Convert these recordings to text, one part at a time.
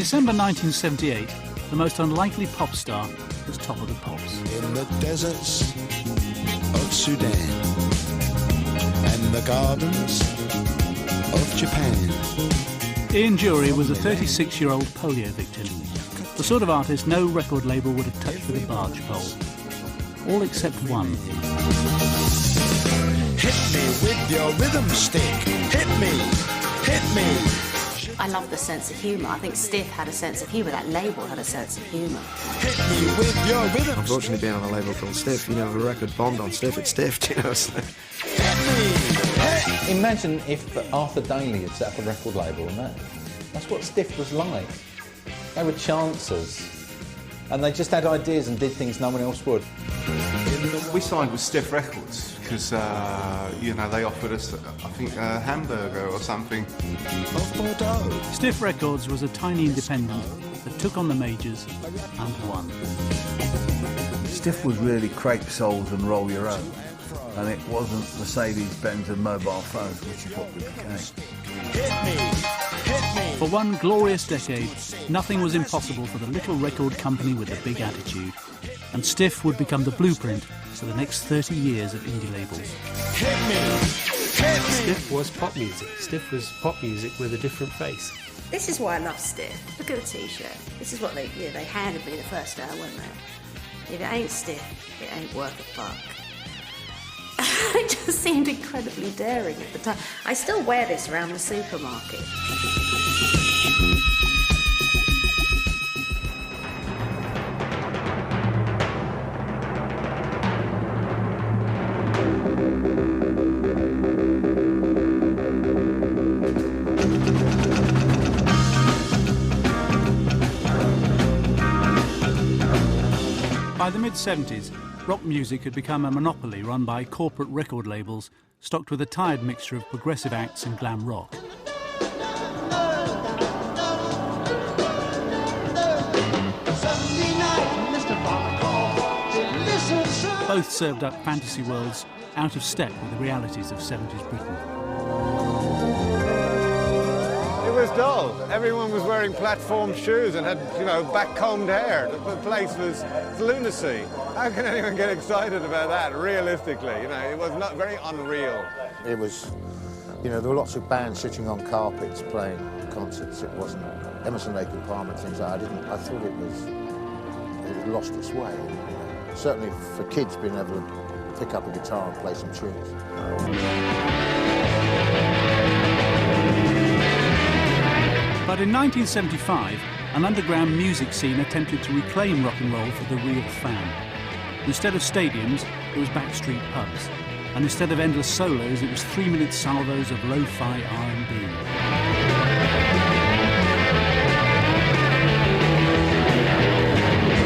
December 1978, the most unlikely pop star was top of the pops. In the deserts of Sudan and the gardens of Japan. Ian Dury was a 36-year-old polio victim, the sort of artist no record label would have touched with a barge pole. All except one. Hit me with your rhythm stick. Hit me, hit me. I love the sense of humour. I think Stiff had a sense of humour. That label had a sense of humour. Hit me with your rhythm. Unfortunately, being on a label called Stiff, you know, if a record bombed on Stiff, it's stiffed, you know. So. Hit me. Hey. Imagine if Arthur Daly had set up a record label and that's what Stiff was like. They were chancers. And they just had ideas and did things no one else would. We signed with Stiff Records because, you know, they offered us, I think, a hamburger or something. Stiff Records was a tiny independent that took on the majors and won. Stiff was really Crepe Soles and Roll Your Own, and it wasn't Mercedes-Benz and mobile phones, which is what we became. For one glorious decade, nothing was impossible for the little record company with the big attitude. And Stiff would become the blueprint for the next 30 years of indie labels. Stiff was pop music. Stiff was pop music with a different face. This is why I love Stiff. Look at the T-shirt. This is what they handed me the first hour, weren't they? If it ain't Stiff, it ain't worth a fuck. It just seemed incredibly daring at the time. I still wear this around the supermarket. By the mid-70s, rock music had become a monopoly run by corporate record labels stocked with a tired mixture of progressive acts and glam rock. Both served up fantasy worlds out of step with the realities of 70s Britain. It was dull. Everyone was wearing platform shoes and had, you know, back-combed hair. The place was lunacy. How can anyone get excited about that, realistically? You know, it was not very unreal. It was, you know, there were lots of bands sitting on carpets playing concerts. It wasn't Emerson, Lake and Palmer and things like that. I thought it had lost its way. You know. Certainly for kids being able to pick up a guitar and play some tunes. But in 1975, an underground music scene attempted to reclaim rock and roll for the real fan. Instead of stadiums, it was backstreet pubs. And instead of endless solos, it was 3-minute salvos of lo-fi R&B.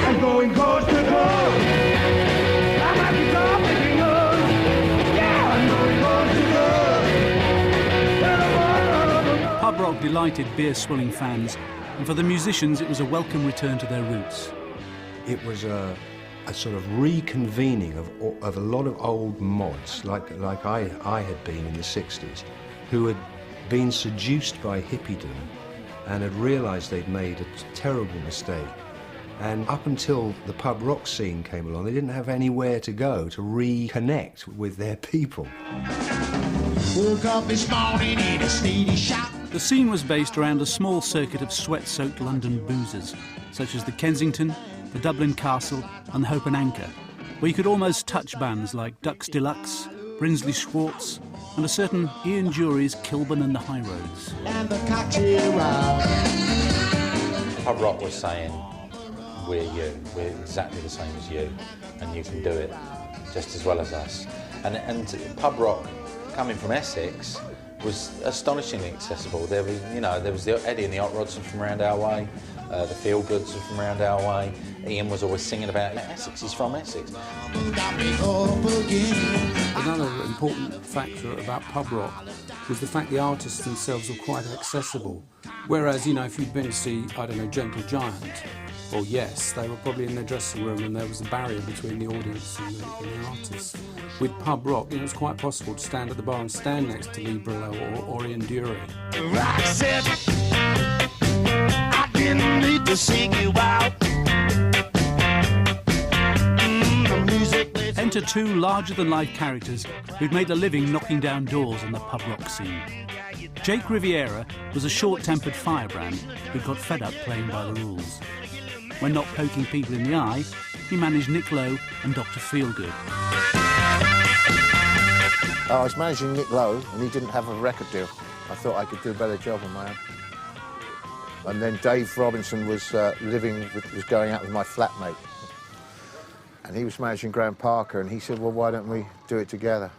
I'm going coast to coast. I'm at the top of the road. Yeah, I'm going coast to coast. Pub rock delighted beer-swilling fans, and for the musicians it was a welcome return to their roots. It was a sort of reconvening of a lot of old mods, like I had been in the 60s, who had been seduced by hippiedom and had realised they'd made a terrible mistake. And up until the pub rock scene came along, they didn't have anywhere to go to reconnect with their people. Woke up this morning in a steady shop. The scene was based around a small circuit of sweat-soaked London boozers, such as the Kensington, the Dublin Castle and the Hope and Anchor, where you could almost touch bands like Ducks Deluxe, Brinsley Schwartz and a certain Ian Dury's Kilburn and the High Roads. And the cocktail round. Pub rock was saying, we're you, we're exactly the same as you, and you can do it just as well as us. And pub rock, coming from Essex, was astonishingly accessible. There was the Eddie and the Hot Rods from around our way, the Feel Goods were from around our way. Ian was always singing about Essex, he's from Essex. Another important factor about pub rock was the fact the artists themselves were quite accessible. Whereas, you know, if you'd been to see, I don't know, Gentle Giant, or Yes, they were probably in their dressing room and there was a barrier between the audience and the artists. With pub rock, it was quite possible to stand at the bar and stand next to Lee Brillo or Ian Dury. Rock said, I didn't to seek you out. Enter two larger-than-life characters who'd made a living knocking down doors in the pub rock scene. Jake Riviera was a short-tempered firebrand who got fed up playing by the rules. When not poking people in the eye, he managed Nick Lowe and Dr. Feelgood. I was managing Nick Lowe, and he didn't have a record deal. I thought I could do a better job on my own. And then Dave Robinson was was going out with my flatmate. And he was managing Graham Parker, and he said, well, why don't we do it together?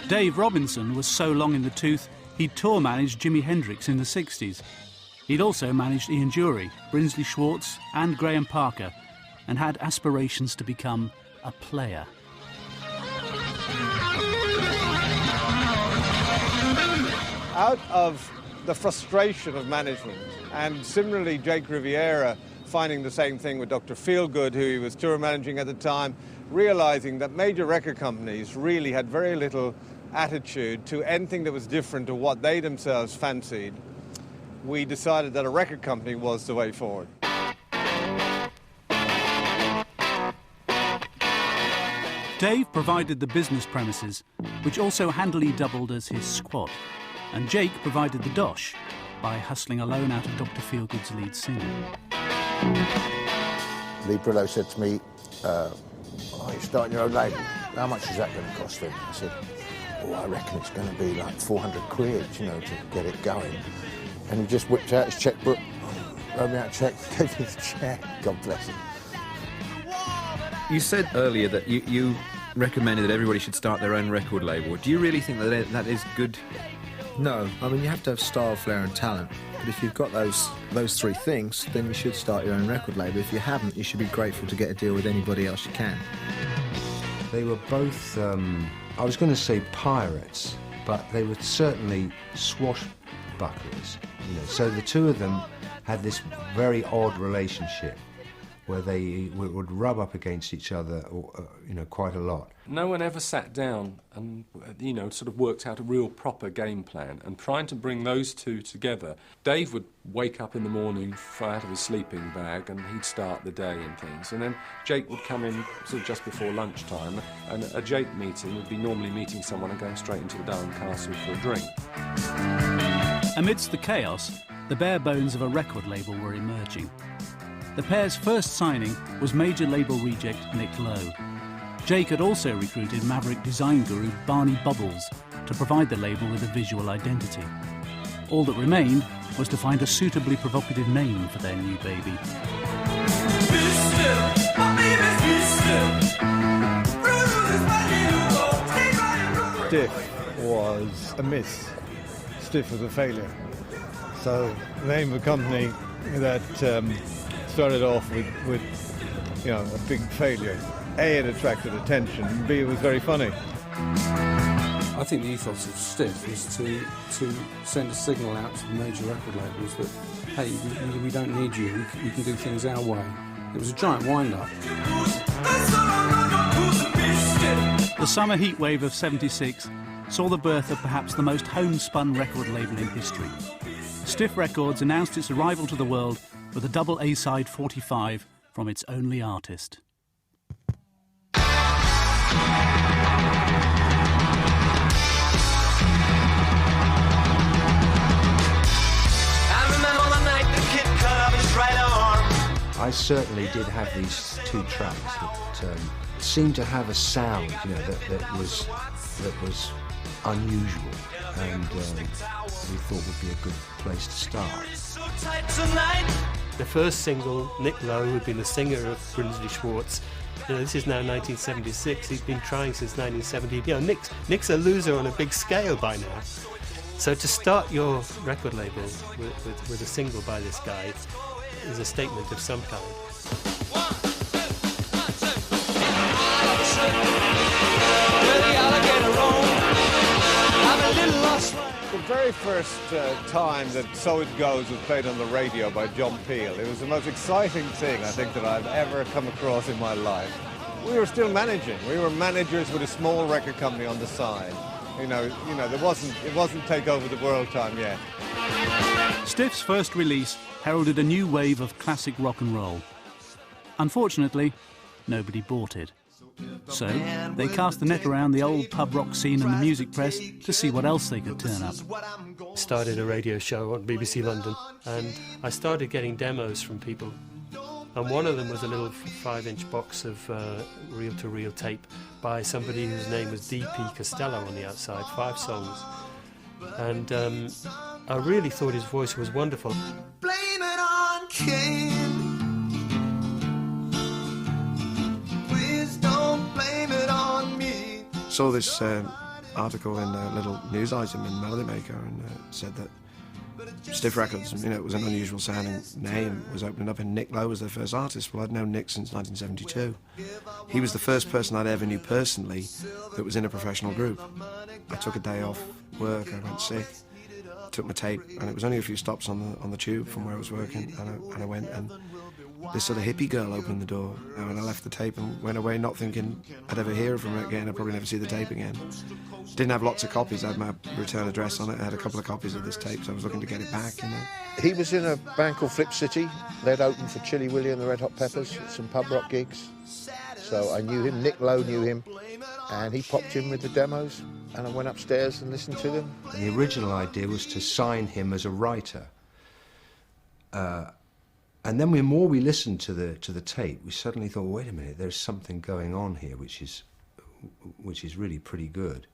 Dave Robinson was so long in the tooth, he'd tour-managed Jimi Hendrix in the 60s. He'd also managed Ian Dury, Brinsley Schwartz and Graham Parker, and had aspirations to become a player. Out of the frustration of management, and similarly Jake Riviera finding the same thing with Dr. Feelgood, who he was tour managing at the time, realizing that major record companies really had very little attitude to anything that was different to what they themselves fancied, we decided that a record company was the way forward. Dave provided the business premises, which also handily doubled as his squat, and Jake provided the dosh by hustling a loan out of Dr. Feelgood's lead singer. Lee Brillo said to me, oh, you're starting your own label. How much is that going to cost him? I said, oh, I reckon it's going to be like 400 quid, you know, to get it going. And he just whipped out his checkbook, wrote me out a check, gave me the check. God bless him. You said earlier that you recommended that everybody should start their own record label. Do you really think that that is good? No, I mean, you have to have style, flair and talent. But if you've got those three things, then you should start your own record label. If you haven't, you should be grateful to get a deal with anybody else you can. They were both, I was going to say pirates, but they were certainly swashbucklers. You know, so the two of them had this very odd relationship where they would rub up against each other, you know, quite a lot. No one ever sat down and, you know, sort of worked out a real proper game plan. And trying to bring those two together, Dave would wake up in the morning, fly out of his sleeping bag, and he'd start the day and things. And then Jake would come in sort of just before lunchtime, and a Jake meeting would be normally meeting someone and going straight into the Durham Castle for a drink. Amidst the chaos, the bare bones of a record label were emerging. The pair's first signing was major label reject Nick Lowe. Jake had also recruited maverick design guru Barney Bubbles to provide the label with a visual identity. All that remained was to find a suitably provocative name for their new baby. Stiff was a miss. Stiff was a failure. So the name of a company that started off with you know, a big failure. A, it attracted attention, and B, it was very funny. I think the ethos of Stiff was to send a signal out to the major record labels that, hey, we don't need you, we can do things our way. It was a giant wind-up. The summer heatwave of '76 saw the birth of perhaps the most homespun record label in history. Stiff Records announced its arrival to the world with a double A-side 45 from its only artist. I certainly did have these two tracks that seemed to have a sound, you know, that was unusual, and we thought would be a good place to start. The first single, Nick Lowe, who'd been the singer of Brinsley Schwartz, you know, this is now 1976. He's been trying since 1970. You know, Nick's a loser on a big scale by now. So to start your record label with a single by this guy is a statement of some kind. The very first time that So It Goes was played on the radio by John Peel, it was the most exciting thing, I think, that I've ever come across in my life. We were still managing. We were managers with a small record company on the side. You know, it wasn't take over the world time yet. Stiff's first release heralded a new wave of classic rock and roll. Unfortunately, nobody bought it. So they cast the net around the old pub rock scene and the music press to see what else they could turn up. Started a radio show on BBC London, and I started getting demos from people. And one of them was a little 5-inch box of reel-to-reel tape by somebody whose name was D.P. Costello on the outside, 5 songs. And I really thought his voice was wonderful. Blame it on Cain. Please don't blame it on me. Saw this article in a little news item in Melody Maker, and said that Stiff Records, it was an unusual sounding name, was opening up, and Nick Lowe was their first artist. Well, I'd known Nick since 1972. He was the first person I'd ever knew personally that was in a professional group. I took a day off work, I went sick, took my tape, and it was only a few stops on the tube from where I was working, and I went, and this sort of hippie girl opened the door, and I left the tape and went away not thinking I'd ever hear from her again. I'd probably never see the tape again. Didn't have lots of copies. I had my return address on it. I had a couple of copies of this tape, so I was looking to get it back. He was in a band called Flip City. They'd opened for Chili Willy and the Red Hot Peppers, some pub rock gigs. So I knew him, Nick Lowe knew him, and he popped in with the demos, and I went upstairs and listened to them. And the original idea was to sign him as a writer. And then the more we listened to the tape, we suddenly thought, wait a minute, there's something going on here which is really pretty good.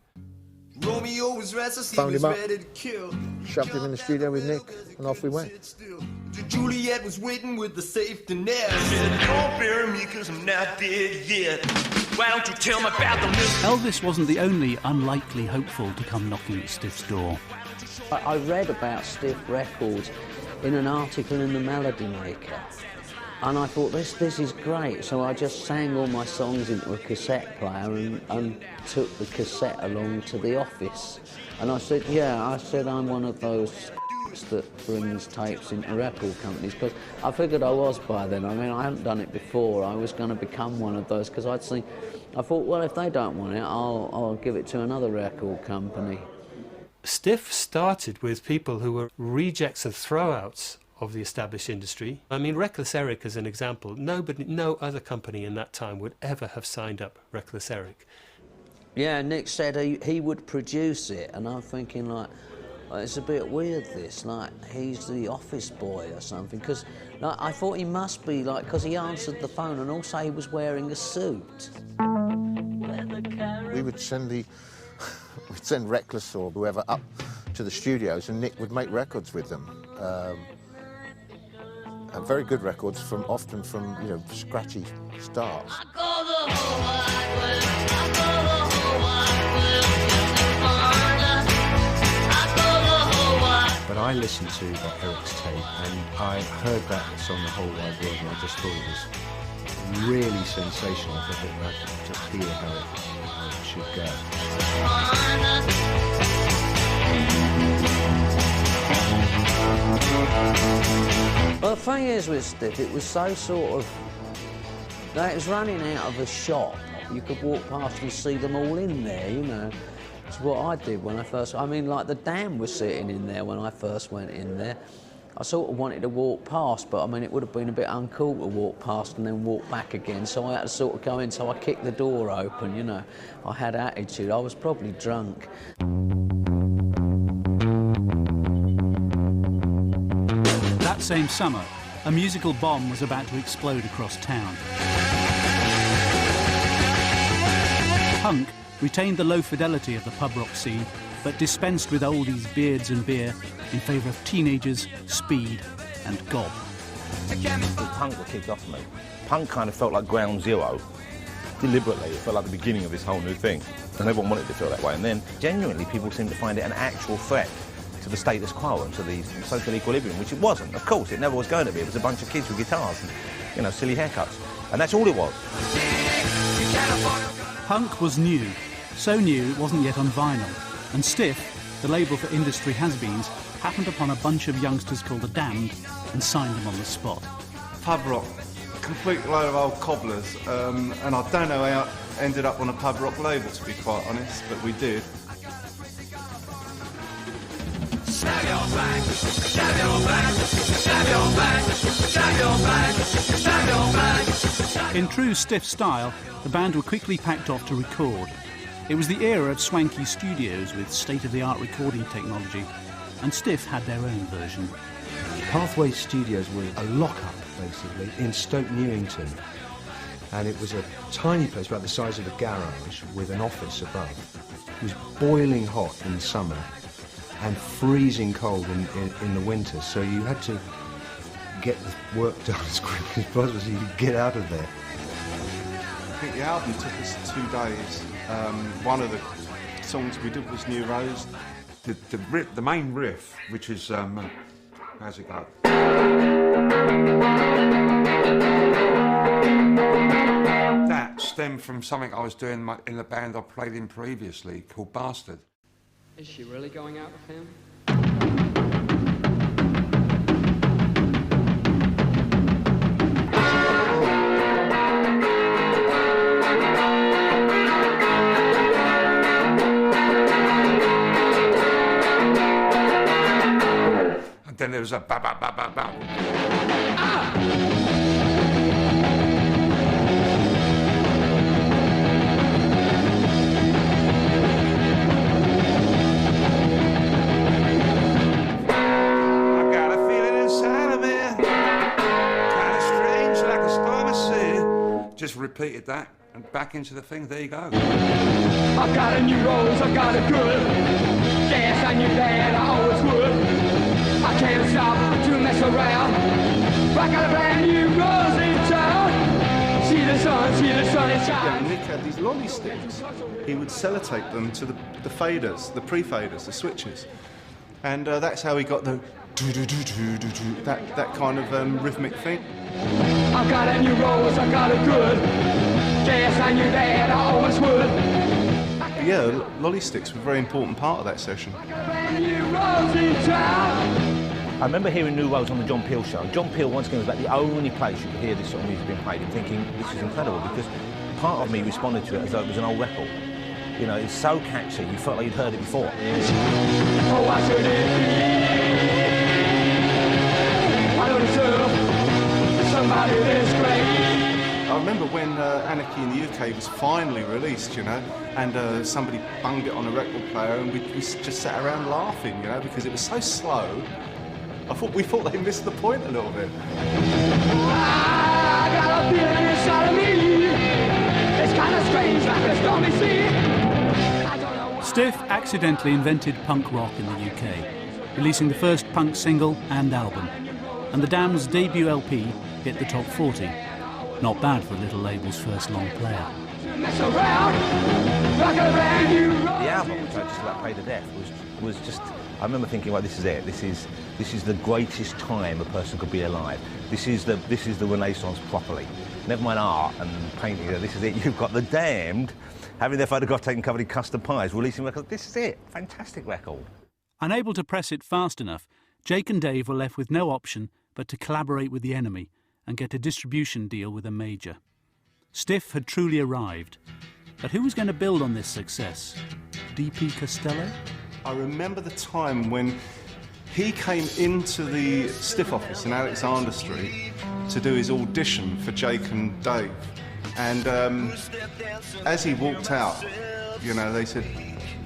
Romeo was restless, he Phoned was him up, ready to kill. shoved him in the studio with Nick, and off we went. Juliet was waiting with the safety net. Said, don't bury me because I'm not dead yet. Why don't you tell me about the mystery? Elvis wasn't the only unlikely hopeful to come knocking at Stiff's door. I read about Stiff Records in an article in the Melody Maker, and I thought this is great, so I just sang all my songs into a cassette player and took the cassette along to the office, and I said, I'm one of those that brings tapes into record companies, because I figured I was by then. I mean, I hadn't done it before. I was going to become one of those, because I thought, well, if they don't want it, I'll give it to another record company. Stiff started with people who were rejects and throwouts of the established industry. I mean, Reckless Eric as an example, no other company in that time would ever have signed up Reckless Eric. Yeah, Nick said he would produce it, and I'm thinking, like, it's a bit weird, this, like, he's the office boy or something, because like, I thought he must be, like, because he answered the phone, and also he was wearing a suit. We would send we'd send Reckless or whoever up to the studios, and Nick would make records with them. And very good records, often from scratchy starts. But I listened to Eric's tape, and I heard that song, The Whole Wide World, and I just thought it was really sensational. I thought I could just hear how it should go. Well, the thing is with Stiff, it was so sort of... Like, it was running out of a shop. You could walk past and see them all in there, It's what I did when I first... I mean, like, the Dam was sitting in there when I first went in there. I sort of wanted to walk past, but, I mean, it would have been a bit uncool to walk past and then walk back again, so I had to sort of go in, so I kicked the door open, I had attitude. I was probably drunk. That same summer, a musical bomb was about to explode across town. Punk retained the low fidelity of the pub rock scene, but dispensed with oldies, beards and beer in favour of teenagers, speed and gob. Punk were kicked off me. Punk kind of felt like ground zero. Deliberately, it felt like the beginning of this whole new thing. And everyone wanted to feel that way. And then, genuinely, people seemed to find it an actual threat to the status quo and to the social equilibrium, which it wasn't. Of course, it never was going to be. It was a bunch of kids with guitars and, silly haircuts. And that's all it was. Punk was new. So new it wasn't yet on vinyl. And Stiff, the label for industry has-beens, happened upon a bunch of youngsters called the Damned and signed them on the spot. Pub rock, complete load of old cobblers, and I don't know how it ended up on a pub rock label, to be quite honest, but we did. Stab your back, stab your back, stab your back, stab your back, stab your back. In true Stiff style, the band were quickly packed off to record. It was the era of swanky studios with state-of-the-art recording technology, and Stiff had their own version. Pathway Studios were a lock-up, basically, in Stoke Newington. And it was a tiny place about the size of a garage with an office above. It was boiling hot in the summer and freezing cold in the winter, so you had to get the work done as quickly as possible so you could get out of there. I think the album took us 2 days. One of the songs we did was New Rose. The main riff, which is, how's it go? That stemmed from something I was doing in the band I played in previously called Bastard. Is she really going out with him? And then there was a ba ba ba ba ba. Just repeated that and back into the thing. There you go. I got a new rose, I got a good. Yes, I knew that I always would. I can't stop to mess around. I got a brand new rose in town. See the sun is shining. Nick had these lolly sticks. He would sellotape them to the faders, the pre-faders, the switches. And that's how he got the that kind of rhythmic thing. I got a new rose, I got a good. Yes, I knew that I always would. But yeah, lolly sticks were a very important part of that session. I remember hearing New Rose on the John Peel show. John Peel once again was about the only place you could hear this sort of music being played and thinking, this is incredible, because part of me responded to it as though it was an old record. You know, it's so catchy, you felt like you'd heard it before. Oh, I should I don't deserve somebody this great. I remember when Anarchy in the UK was finally released, you know, and somebody bunged it on a record player, and we just sat around laughing, you know, because it was so slow. We thought they missed the point a little bit. I got a feeling inside of me. It's kind of strange, like a stormy sea. Stiff accidentally invented punk rock in the UK, releasing the first punk single and album, and the Damned's debut LP hit the top 40. Not bad for a little label's first long player. The album, which I just about played to death, was just. I remember thinking, well, this is it. This is the greatest time a person could be alive. This is the Renaissance properly. Never mind art and painting. This is it. You've got the Damned having their photograph taken covered in custard pies, releasing records. This is it. Fantastic record. Unable to press it fast enough, Jake and Dave were left with no option but to collaborate with the enemy and get a distribution deal with a major. Stiff had truly arrived. But who was going to build on this success? D.P. Costello? I remember the time when he came into the Stiff office in Alexander Street to do his audition for Jake and Dave. And as he walked out, you know, they said,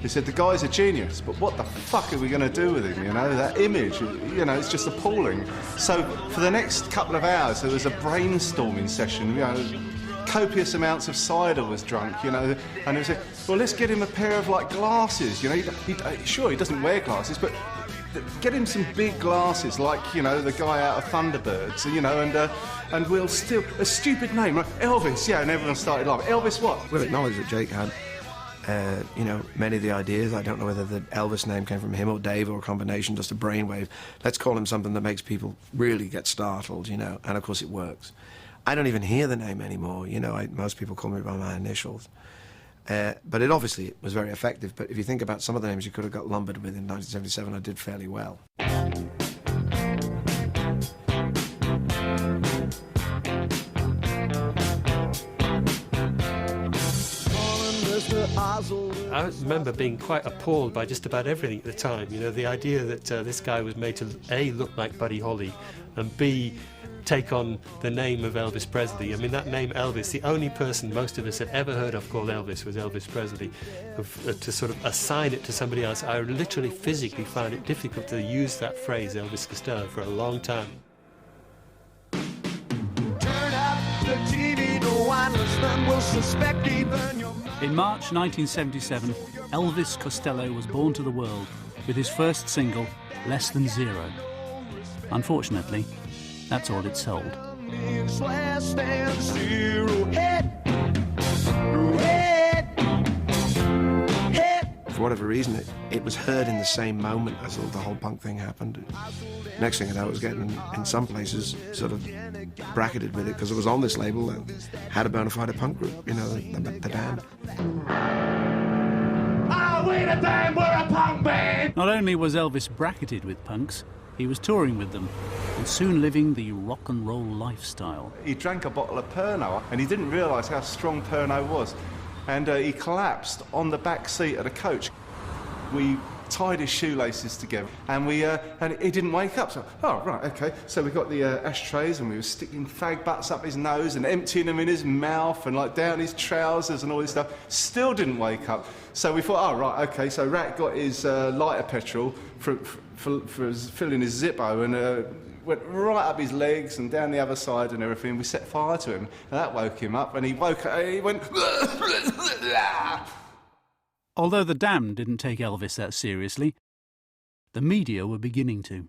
the guy's a genius, but what the fuck are we going to do with him, you know? That image, you know, it's just appalling. So for the next couple of hours, there was a brainstorming session, you know, copious amounts of cider was drunk, you know, and it was like, well, let's get him a pair of, like, glasses, you know? Sure, he doesn't wear glasses, but get him some big glasses, like, you know, the guy out of Thunderbirds, you know, and we'll still... A stupid name, right? Elvis, yeah, and everyone started laughing. Elvis what? We'll acknowledge that Jake had, you know, many of the ideas. I don't know whether the Elvis name came from him or Dave or a combination, just a brainwave. Let's call him something that makes people really get startled, you know, and of course it works. I don't even hear the name anymore, you know, most people call me by my initials. But it obviously was very effective, but if you think about some of the names you could have got lumbered with in 1977, I did fairly well. Mr. I remember being quite appalled by just about everything at the time. You know, the idea that this guy was made to A, look like Buddy Holly, and B, take on the name of Elvis Presley. I mean, that name Elvis, the only person most of us had ever heard of called Elvis was Elvis Presley. To sort of assign it to somebody else, I literally physically found it difficult to use that phrase, Elvis Costello, for a long time. In March 1977, Elvis Costello was born to the world with his first single, Less Than Zero. Unfortunately, that's all it sold. For whatever reason, it was heard in the same moment as the whole punk thing happened. Next thing I know, it was getting, in some places, sort of bracketed with it, because it was on this label that had a bona fide punk group, you know, the Damned. Oh, we the Damned, we're a punk band! Not only was Elvis bracketed with punks, he was touring with them and soon living the rock and roll lifestyle. He drank a bottle of Pernod and he didn't realise how strong Pernod was. And he collapsed on the back seat of the coach. We tied his shoelaces together and and he didn't wake up. So, oh, right, OK. So we got the ashtrays and we were sticking fag butts up his nose and emptying them in his mouth and like down his trousers and all this stuff. Still didn't wake up. So we thought, oh, right, OK. So Rat got his lighter petrol for filling his Zippo and went right up his legs and down the other side and everything. We set fire to him and that woke him up and he woke up, he went... Although the Damned didn't take Elvis that seriously, the media were beginning to.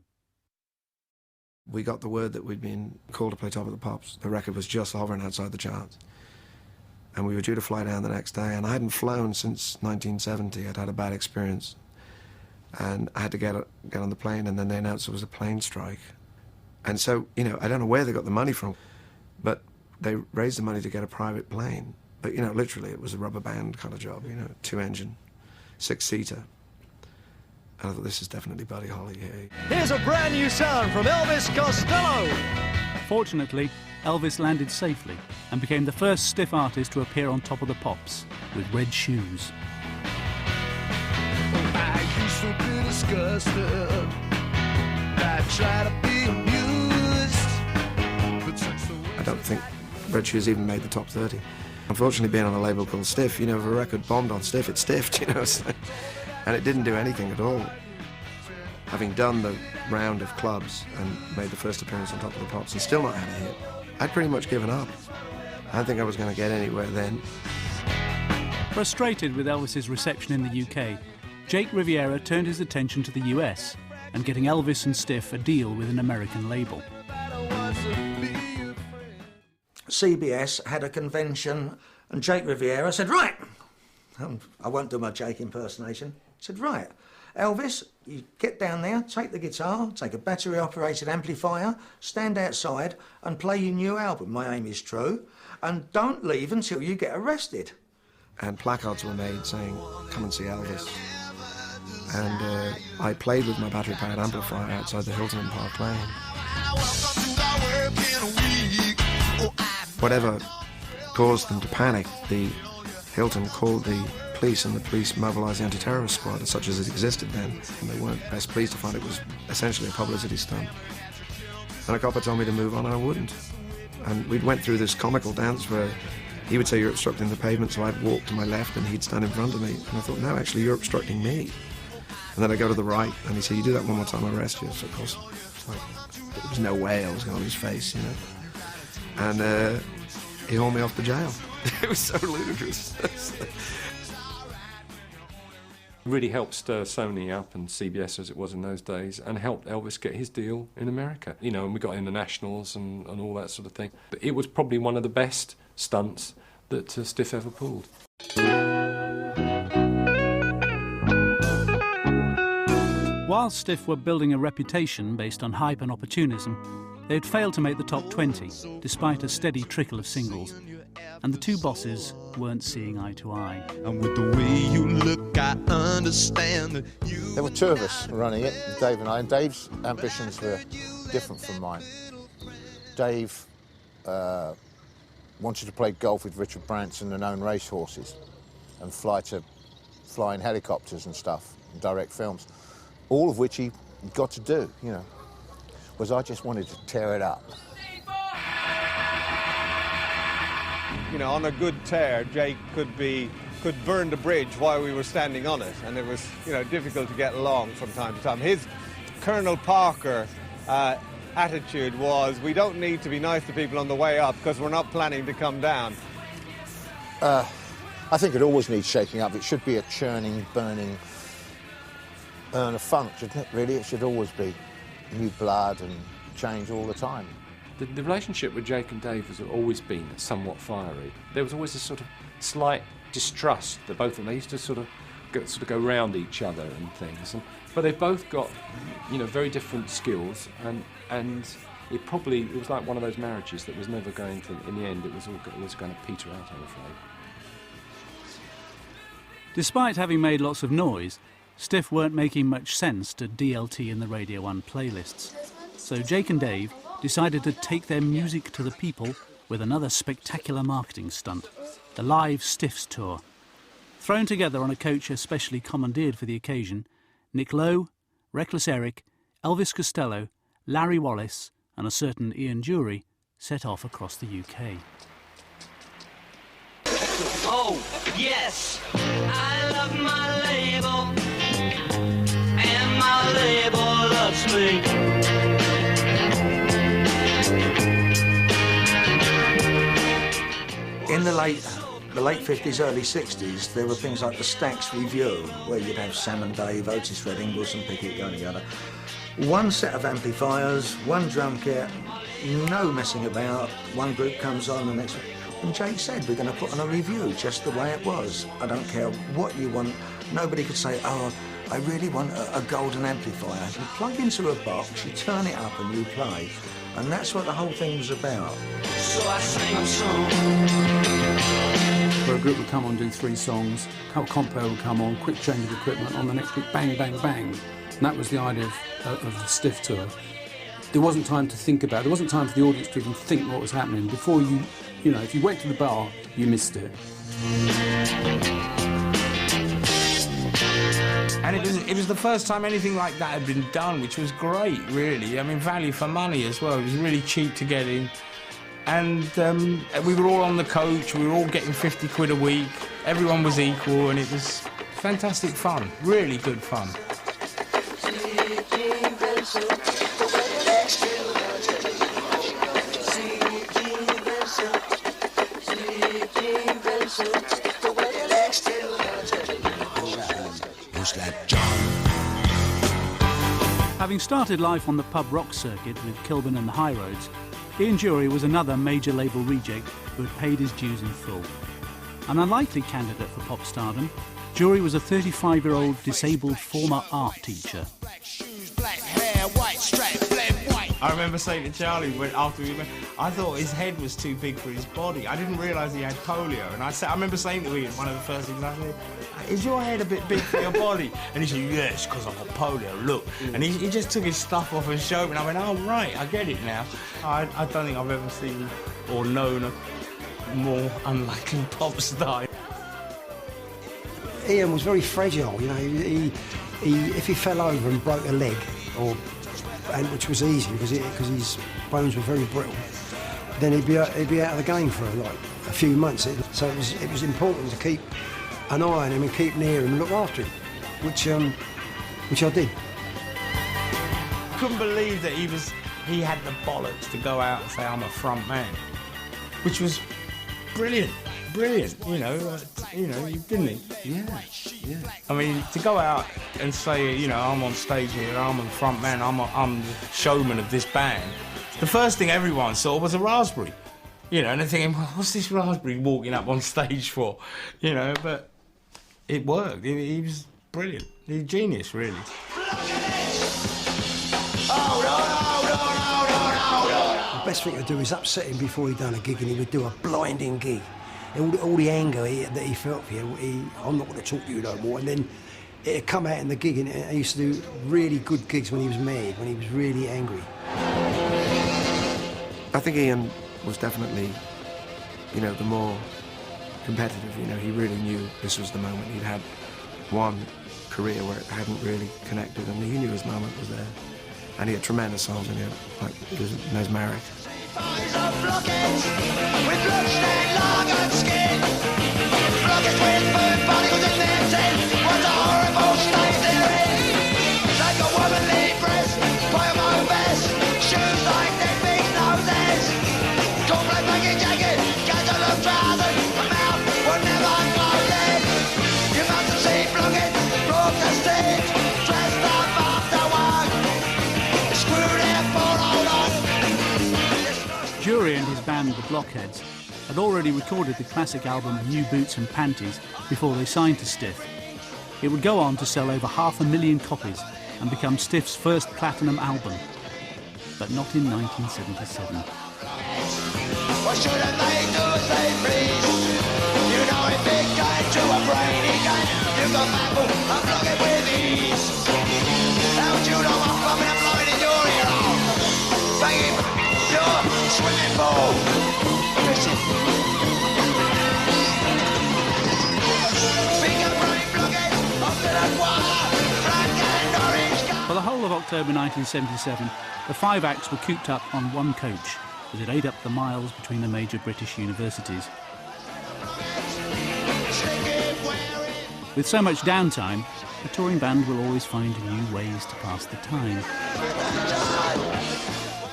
We got the word that we'd been called to play Top of the Pops. The record was just hovering outside the charts. And we were due to fly down the next day, and I hadn't flown since 1970. I'd had a bad experience. And I had to get on the plane, and then they announced there was a plane strike. And so, you know, I don't know where they got the money from, but they raised the money to get a private plane. But, you know, literally, it was a rubber band kind of job, you know, 2-engine, 6-seater. And I thought, this is definitely Buddy Holly here. Here's a brand new sound from Elvis Costello. Fortunately, Elvis landed safely and became the first stiff artist to appear on Top of the Pops with red shoes. I used to be disgusted. I try to be amused. I don't think Red Shoes even made the top 30. Unfortunately, being on a label called Stiff, you know, if a record bombed on Stiff, it stiffed, you know, so, and it didn't do anything at all. Having done the round of clubs and made the first appearance on Top of the Pops and still not had a hit, I'd pretty much given up. I don't think I was going to get anywhere then. Frustrated with Elvis's reception in the UK, Jake Riviera turned his attention to the US and getting Elvis and Stiff a deal with an American label. CBS had a convention and Jake Riviera said, right, I won't do my Jake impersonation, said, right, Elvis, you get down there, take the guitar, take a battery-operated amplifier, stand outside and play your new album, My Aim Is True, and don't leave until you get arrested. And placards were made saying, come and see Elvis. And I played with my battery-powered amplifier outside the Hilton in Park Lane. Whatever caused them to panic, the Hilton called the police and the police mobilised the anti-terrorist squad, such as it existed then. And they weren't best pleased to find it was essentially a publicity stunt. And a copper told me to move on and I wouldn't. And we went through this comical dance where he would say, you're obstructing the pavement, so I'd walk to my left and he'd stand in front of me. And I thought, no, actually, you're obstructing me. And then I go to the right, and he said, you do that one more time, I'll arrest you. So, of course, it's like, there was no way I was going on his face, you know. And he hauled me off to jail. It was so ludicrous. Really helped stir Sony up and CBS as it was in those days, and helped Elvis get his deal in America. You know, and we got in the nationals and all that sort of thing. But it was probably one of the best stunts that Stiff ever pulled. While Stiff were building a reputation based on hype and opportunism, they had failed to make the top 20, despite a steady trickle of singles. And the two bosses weren't seeing eye to eye. And with the way you look, I understand that you... There were two of us running it, Dave and I, and Dave's ambitions were different from mine. Dave wanted to play golf with Richard Branson and own racehorses and fly to flying helicopters and stuff, and direct films, all of which he got to do, you know. Whereas I just wanted to tear it up. You know, on a good tear, Jake could burn the bridge while we were standing on it, and it was, you know, difficult to get along from time to time. His Colonel Parker attitude was, we don't need to be nice to people on the way up because we're not planning to come down. I think it always needs shaking up. It should be a churning, burning urn of funk, shouldn't it, really? It should always be new blood and change all the time. The relationship with Jake and Dave has always been somewhat fiery. There was always a sort of slight distrust that both of them, they used to sort of go round each other and things. But they've both got, you know, very different skills, and it was like one of those marriages that was never going to, in the end, it was going to peter out, I'm afraid. Despite having made lots of noise, Stiff weren't making much sense to DLT and the Radio 1 playlists. So Jake and Dave decided to take their music to the people with another spectacular marketing stunt, the Live Stiffs Tour. Thrown together on a coach especially commandeered for the occasion, Nick Lowe, Reckless Eric, Elvis Costello, Larry Wallace and a certain Ian Dury set off across the UK. Oh, yes, I love my label, and my label loves me. In the late 50s, early 60s, there were things like the Stax Review, where you'd have Sam and Dave, Otis Redding, Wilson Pickett, yada yada. One set of amplifiers, one drum kit, no messing about. One group comes on, the next one. And Jake said, we're going to put on a review just the way it was. I don't care what you want. Nobody could say, oh, I really want a golden amplifier. You plug into a box, you turn it up and you play. And that's what the whole thing was about. So I sang a song. Where a group would come on, do 3 songs, a compo would come on, quick change of equipment, on the next week, bang, bang, bang. And that was the idea of the Stiff Tour. There wasn't time to think about it. There wasn't time for the audience to even think what was happening. Before you know, if you went to the bar, you missed it. And it was the first time anything like that had been done, which was great, really. I mean, value for money as well. It was really cheap to get in. And we were all on the coach, we were all getting 50 quid a week. Everyone was equal, and it was fantastic fun, really good fun. Having started life on the pub rock circuit with Kilburn and the High Roads, Ian Dury was another major label reject who had paid his dues in full. An unlikely candidate for pop stardom, Dury was a 35-year-old disabled former art teacher. I remember saying to Charlie after we went, I thought his head was too big for his body. I didn't realise he had polio. And I remember saying to Ian, one of the first things I said, is your head a bit big for your body? And he said, yes, because I've got polio, look. And he just took his stuff off and showed me. And I went, oh, right, I get it now. I don't think I've ever seen or known a more unlikely pop star. Ian was very fragile, you know. If he fell over and broke a leg, which was easy because his bones were very brittle, then he'd be out of the game for like a few months. So it was important to keep an eye on him and keep near him and look after him, which I did. Couldn't believe that he had the bollocks to go out and say I'm a front man, which was brilliant, you know, didn't he? Yeah. I mean, to go out and say, you know, I'm on stage here, I'm the front man, I'm the showman of this band. The first thing everyone saw was a raspberry, you know, and they're thinking, well, what's this raspberry walking up on stage for, you know? But it worked. He was brilliant. He's a genius, really. The best thing to do is upset him before he'd done a gig, and he would do a blinding gig. All the anger that he felt for you, I'm not going to talk to you no more. And then it'd come out in the gig, and he used to do really good gigs when he was mad, when he was really angry. I think Ian was definitely, you know, the more competitive. You know, he really knew this was the moment. He'd had one career where it hadn't really connected, and he knew his moment was there. And he had tremendous songs, and he was mesmeric. With bloodstained lagered skin, floggers with food particles in their teeth. What a horrible state they're in. Like a womanly breast, poem of best, shoes like dead beast noses. Cornflake baggy jacket, catalog trousers, a mouth would never close it. You must have seen floggers, broke the stage, dressed up after work. Screw their poor old on. Jury and his band, the Blockheads, had already recorded the classic album New Boots and Panties before they signed to Stiff. It would go on to sell over 500,000 copies and become Stiff's first platinum album. But not in 1977. What shouldn't they do as they please? You know if it came to a brainy game, you can babble and block it with ease. How would you know I'm bumming and blowing in your ear hole? Banging your swimming pool. Finger brain blockhead, up to the choir, black and orange. For the whole of October 1977, the 5 acts were cooped up on one coach, as it ate up the miles between the major British universities. With so much downtime, a touring band will always find new ways to pass the time.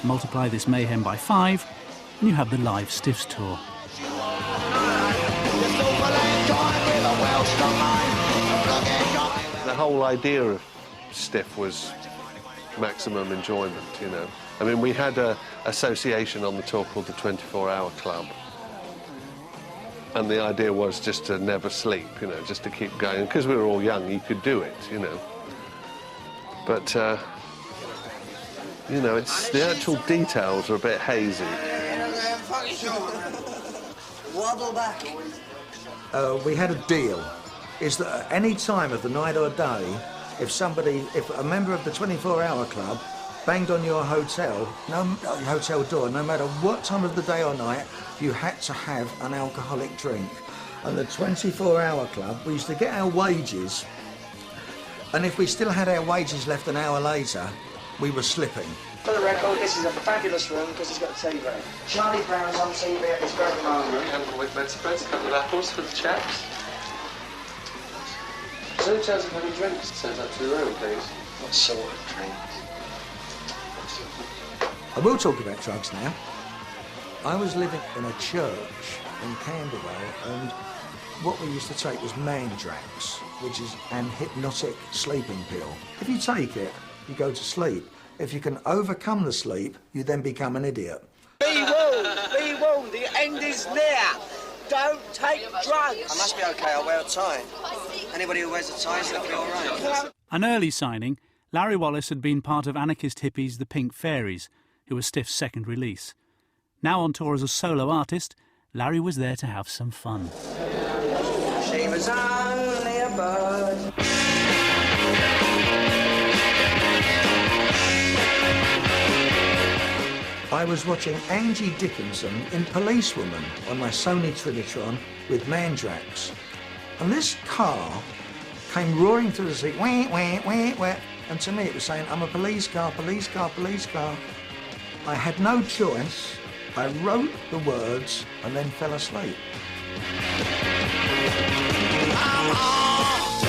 Multiply this mayhem by 5, and you have the live Stiffs tour. The whole idea of Stiff was maximum enjoyment, you know. I mean, we had an association on the tour called the 24-Hour Club. And the idea was just to never sleep, you know, just to keep going. Because we were all young, you could do it, you know. But, you know, the actual details are a bit hazy. Waddle back. We had a deal, is that at any time of the night or day, if a member of the 24-Hour Club banged on your hotel door, no matter what time of the day or night, you had to have an alcoholic drink. And the 24-Hour Club, we used to get our wages, and if we still had our wages left an hour later, we were slipping. For the record, this is a fabulous room because it's got a TV. Charlie Brown's on TV at this very moment. Couple of bread, a couple of apples for the chaps. So who tells him how he drinks? Send that to the room, please. What sort of drink? I will talk about drugs now. I was living in a church in Camberwell, and what we used to take was Mandrax, which is an hypnotic sleeping pill. If you take it, you go to sleep. If you can overcome the sleep, you then become an idiot. Be warned, the end is near. Don't take drugs. I must be okay, I'll wear a tie. Anybody who wears a tie is going to be all right. An early signing, Larry Wallace had been part of anarchist hippies The Pink Fairies, who was Stiff's second release. Now on tour as a solo artist, Larry was there to have some fun. She was only a bird. I was watching Angie Dickinson in Policewoman on my Sony Trinitron with Mandrax. And this car came roaring through the street, wah, wah, wah, wah. And to me it was saying, I'm a police car, police car, police car. I had no choice. I wrote the words and then fell asleep. I'm armed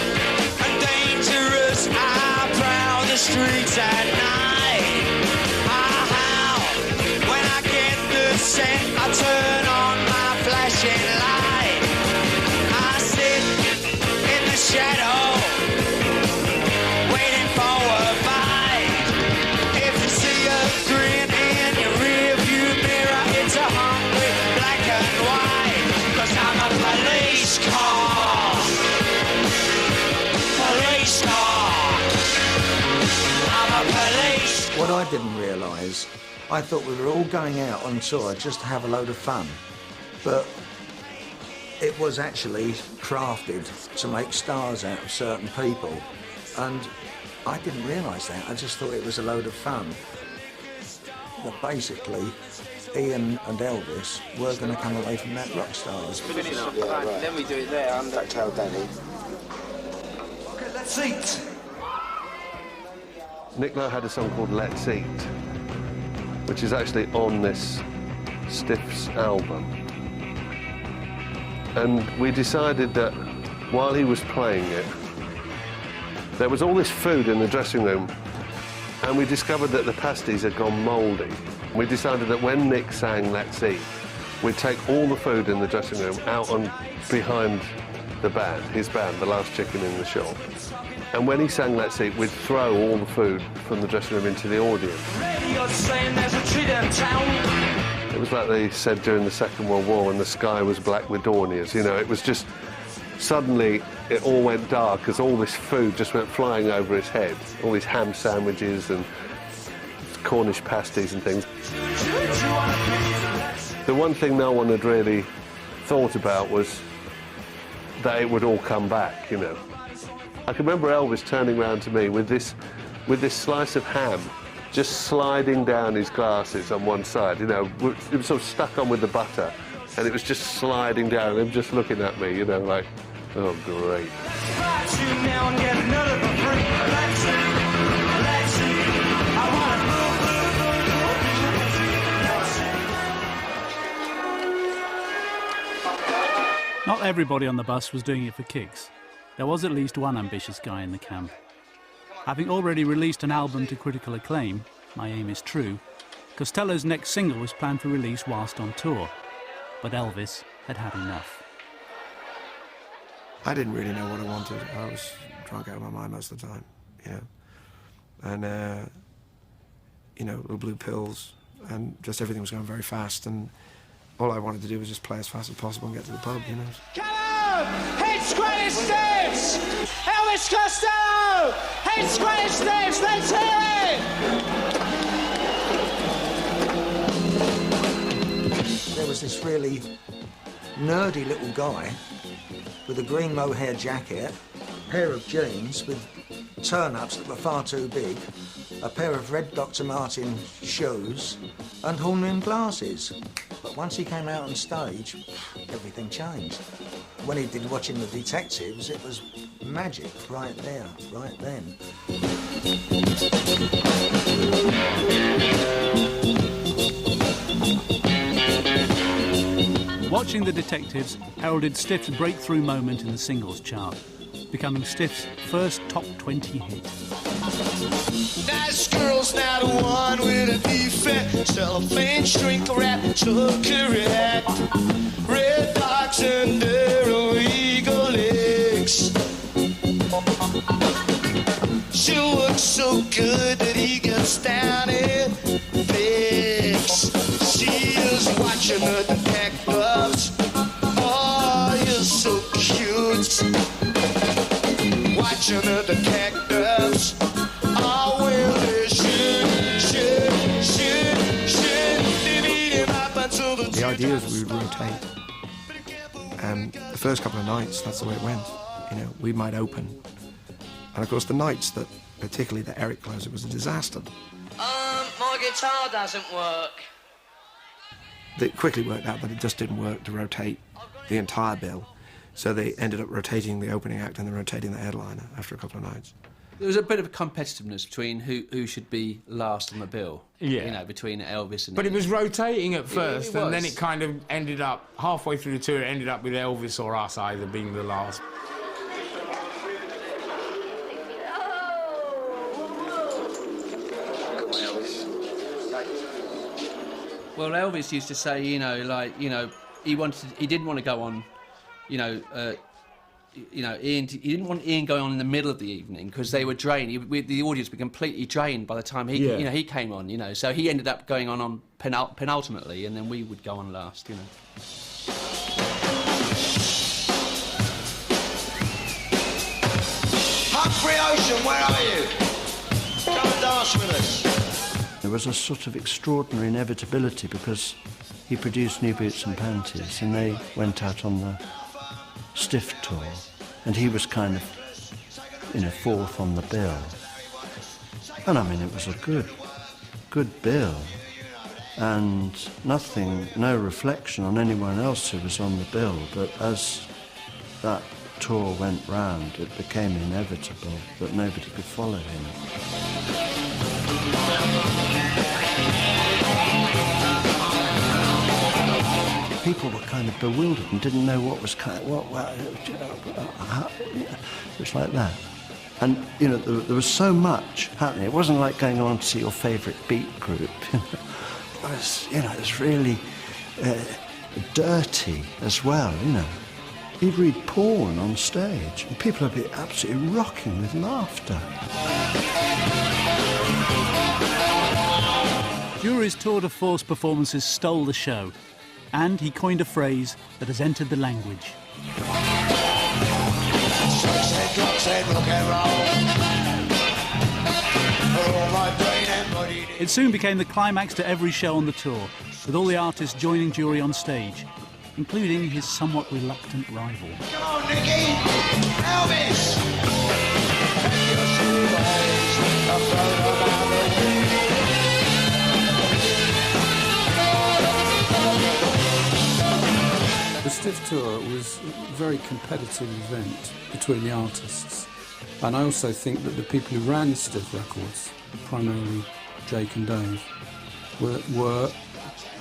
and dangerous. I prowl the streets at night. I howl when I get the scent. I turn on my flashing light. I sit in the shadow, waiting for a bite. If you see a grin in your rearview mirror, it's a hungry black and white. 'Cause I'm a police car. Police car. I'm a police. What I didn't realise, I thought we were all going out on tour just to have a load of fun. But it was actually crafted to make stars out of certain people. And I didn't realise that. I just thought it was a load of fun. But basically, Ian and Elvis were going to come away from that rock stars. Then we do it there under. Tell Danny. Let's Eat. Nick Lowe had a song called Let's Eat, which is actually on this Stiff's album. And we decided that while he was playing it, there was all this food in the dressing room, and we discovered that the pasties had gone mouldy. We decided that when Nick sang Let's Eat, we'd take all the food in the dressing room out on behind the band, his band, The Last Chicken in the Shop. And when he sang Let's Eat, we'd throw all the food from the dressing room into the audience. It was like they said during the Second World War when the sky was black with Dorniers, you know, it was just, suddenly it all went dark as all this food just went flying over his head. All these ham sandwiches and Cornish pasties and things. The one thing no one had really thought about was that it would all come back, you know. I can remember Elvis turning round to me with this slice of ham just sliding down his glasses on one side, you know. It was sort of stuck on with the butter, and it was just sliding down, and him just looking at me, you know, like, oh, great. Not everybody on the bus was doing it for kicks. There was at least one ambitious guy in the camp. Having already released an album to critical acclaim, My Aim Is True, Costello's next single was planned for release whilst on tour. But Elvis had had enough. I didn't really know what I wanted. I was drunk out of my mind most of the time, you know. And, you know, little blue pills, and just everything was going very fast, and all I wanted to do was just play as fast as possible and get to the pub, you know. Come on! Hit Scratch Steps! Elvis Costello! Hit Scratch Steps! Let's hear it! There was this really nerdy little guy with a green mohair jacket, a pair of jeans with turn-ups that were far too big, a pair of red Dr. Martin shoes, and horn-rimmed glasses. But once he came out on stage, everything changed. When he did Watching the Detectives, it was magic right there, right then. Watching the Detectives heralded Stiff's breakthrough moment in the singles chart, becoming Stiff's first top 20 hit. Nice girl's not the one with a defect. Cellophane, shrink wrap, chokery hat. Red box and their eagle legs. She looks so good that he gets down and fix. She is watching the detectives. Oh, you're so cute. Watching the detectives. Oh, well, they shoot. The idea is we would rotate. The first couple of nights, that's the way it went. You know, we might open. And of course, the nights that, particularly that Eric closed, it was a disaster. My guitar doesn't work. It quickly worked out that it just didn't work to rotate the entire bill. So they ended up rotating the opening act and then rotating the headliner after a couple of nights. There was a bit of competitiveness between who should be last on the bill. Yeah. You know, between Elvis and... But it was rotating at first, It and then was. it kind of ended up, halfway through the tour, it ended up with Elvis or us either being the last. Well, Elvis used to say, he didn't want to go on, Ian, he didn't want Ian going on in the middle of the evening because they were drained. The audience were completely drained by the time he came on, So he ended up going on penultimately, and then we would go on last, Humphrey Ocean, where are you? Come and dance with us. There was a sort of extraordinary inevitability because he produced New Boots and Panties and they went out on the Stiff tour and he was kind of, fourth on the bill. And I mean, it was a good bill and no reflection on anyone else who was on the bill, but as that tour went round, it became inevitable that nobody could follow him. People were kind of bewildered and didn't know what was kind of, it was like that. And, you know, there was so much happening. It wasn't like going along to see your favourite beat group. It was really dirty as well, you know. He'd read porn on stage, and people would be absolutely rocking with laughter. Jury's tour de force performances stole the show, and he coined a phrase that has entered the language. It soon became the climax to every show on the tour, with all the artists joining Jury on stage, including his somewhat reluctant rival. Come on, Nicky! Elvis! Take your silly ways, I'll throw them out the way. The Stiff Tour was a very competitive event between the artists, and I also think that the people who ran Stiff Records, primarily Jake and Dave, were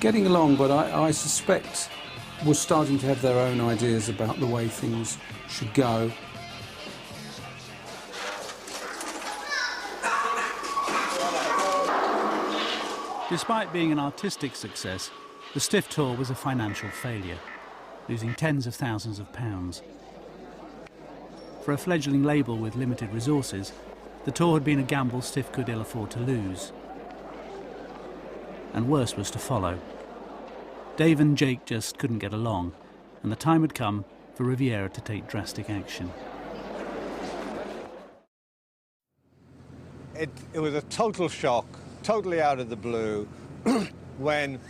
getting along, but I suspect were starting to have their own ideas about the way things should go. Despite being an artistic success, the Stiff Tour was a financial failure, losing tens of thousands of pounds. For a fledgling label with limited resources, the tour had been a gamble Stiff could ill afford to lose. And worse was to follow. Dave and Jake just couldn't get along, and the time had come for Riviera to take drastic action. It was a total shock, totally out of the blue, when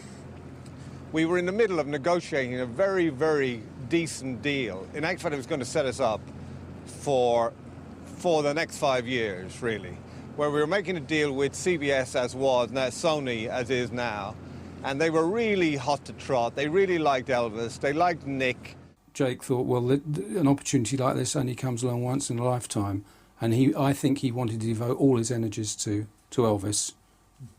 we were in the middle of negotiating a very, very decent deal. In actual fact, it was going to set us up for the next 5 years, really, where we were making a deal with CBS as was, now Sony as is now, and they were really hot to trot. They really liked Elvis. They liked Nick. Jake thought, well, an opportunity like this only comes along once in a lifetime, and I think he wanted to devote all his energies to Elvis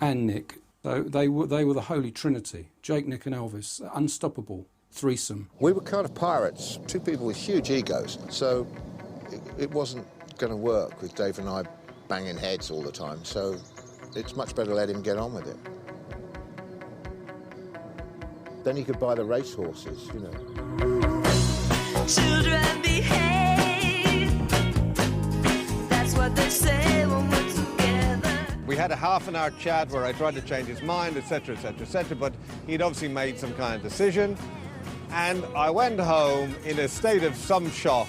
and Nick. So they were the holy trinity, Jake, Nick and Elvis, unstoppable threesome. We were kind of pirates, two people with huge egos, so it wasn't going to work with Dave and I banging heads all the time, so it's much better to let him get on with it. Then he could buy the racehorses, you know. Children behave. That's what they say when we're together. We had a half-an-hour chat where I tried to change his mind, etc., etc., etc., but he'd obviously made some kind of decision. And I went home in a state of some shock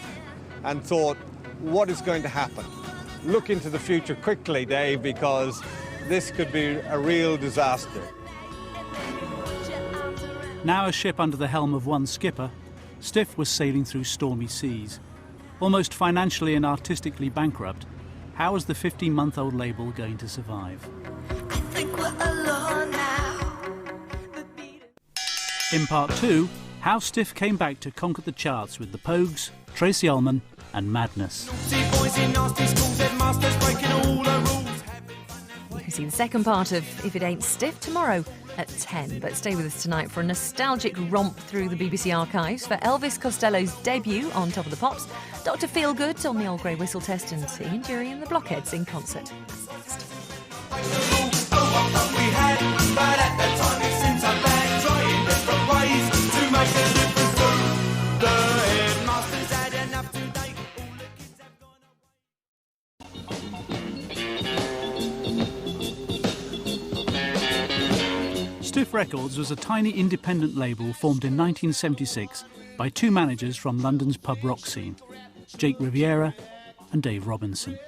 and thought, what is going to happen? Look into the future quickly, Dave, because this could be a real disaster. Now a ship under the helm of one skipper, Stiff was sailing through stormy seas. Almost financially and artistically bankrupt, how was the 15-month-old label going to survive? I think we're alone now. In part 2, how Stiff came back to conquer the charts with the Pogues, Tracy Ullman and Madness. You can see the second part of If It Ain't Stiff tomorrow at 10. But stay with us tonight for a nostalgic romp through the BBC archives for Elvis Costello's debut on Top of the Pops, Dr. Feelgood on the Old Grey Whistle Test, and Ian Dury and the Blockheads in concert. Stiff Records was a tiny independent label formed in 1976 by two managers from London's pub rock scene, Jake Riviera and Dave Robinson.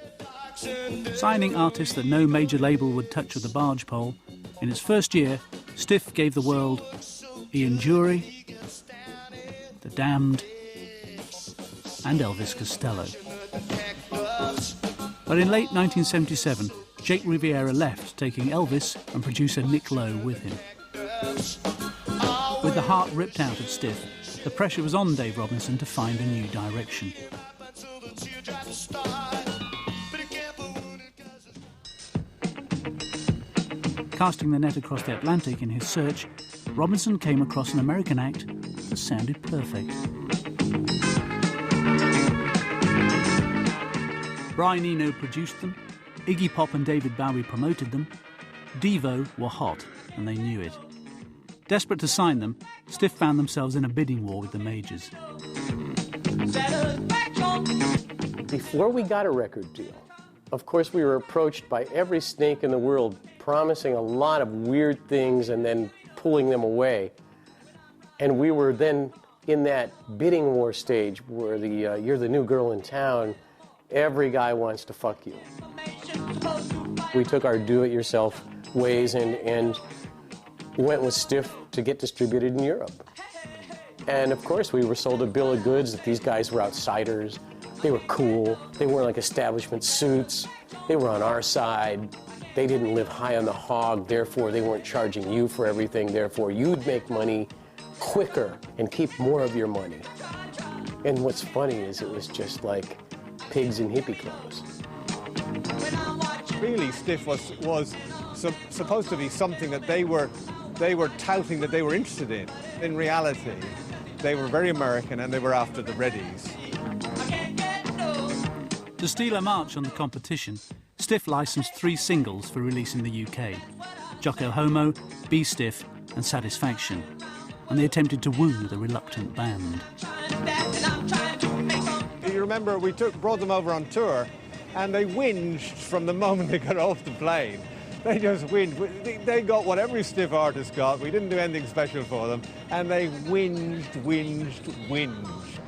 Signing artists that no major label would touch with a barge pole, in its first year, Stiff gave the world Ian Dury, The Damned, and Elvis Costello. But in late 1977, Jake Riviera left, taking Elvis and producer Nick Lowe with him. With the heart ripped out of Stiff, the pressure was on Dave Robinson to find a new direction. Casting the net across the Atlantic in his search, Robinson came across an American act that sounded perfect. Brian Eno produced them, Iggy Pop and David Bowie promoted them, Devo were hot, and they knew it. Desperate to sign them, Stiff found themselves in a bidding war with the majors. Before we got a record deal, of course we were approached by every snake in the world, promising a lot of weird things and then pulling them away. And we were then in that bidding war stage where you're the new girl in town, every guy wants to fuck you. We took our do-it-yourself ways and went with Stiff to get distributed in Europe. And of course we were sold a bill of goods that these guys were outsiders, they were cool, they wore like establishment suits, they were on our side, they didn't live high on the hog, therefore they weren't charging you for everything, therefore you'd make money quicker and keep more of your money. And what's funny is it was just like pigs in hippie clothes. Really, Stiff was supposed to be something that they were touting that they were interested in. In reality, they were very American and they were after the Reddies. To steal a march on the competition, Stiff licensed 3 singles for release in the UK: Jocko Homo, Be Stiff and Satisfaction, and they attempted to woo the reluctant band. You remember we brought them over on tour and they whinged from the moment they got off the plane. They just whinged. They got what every Stiff artist got. We didn't do anything special for them. And they whinged.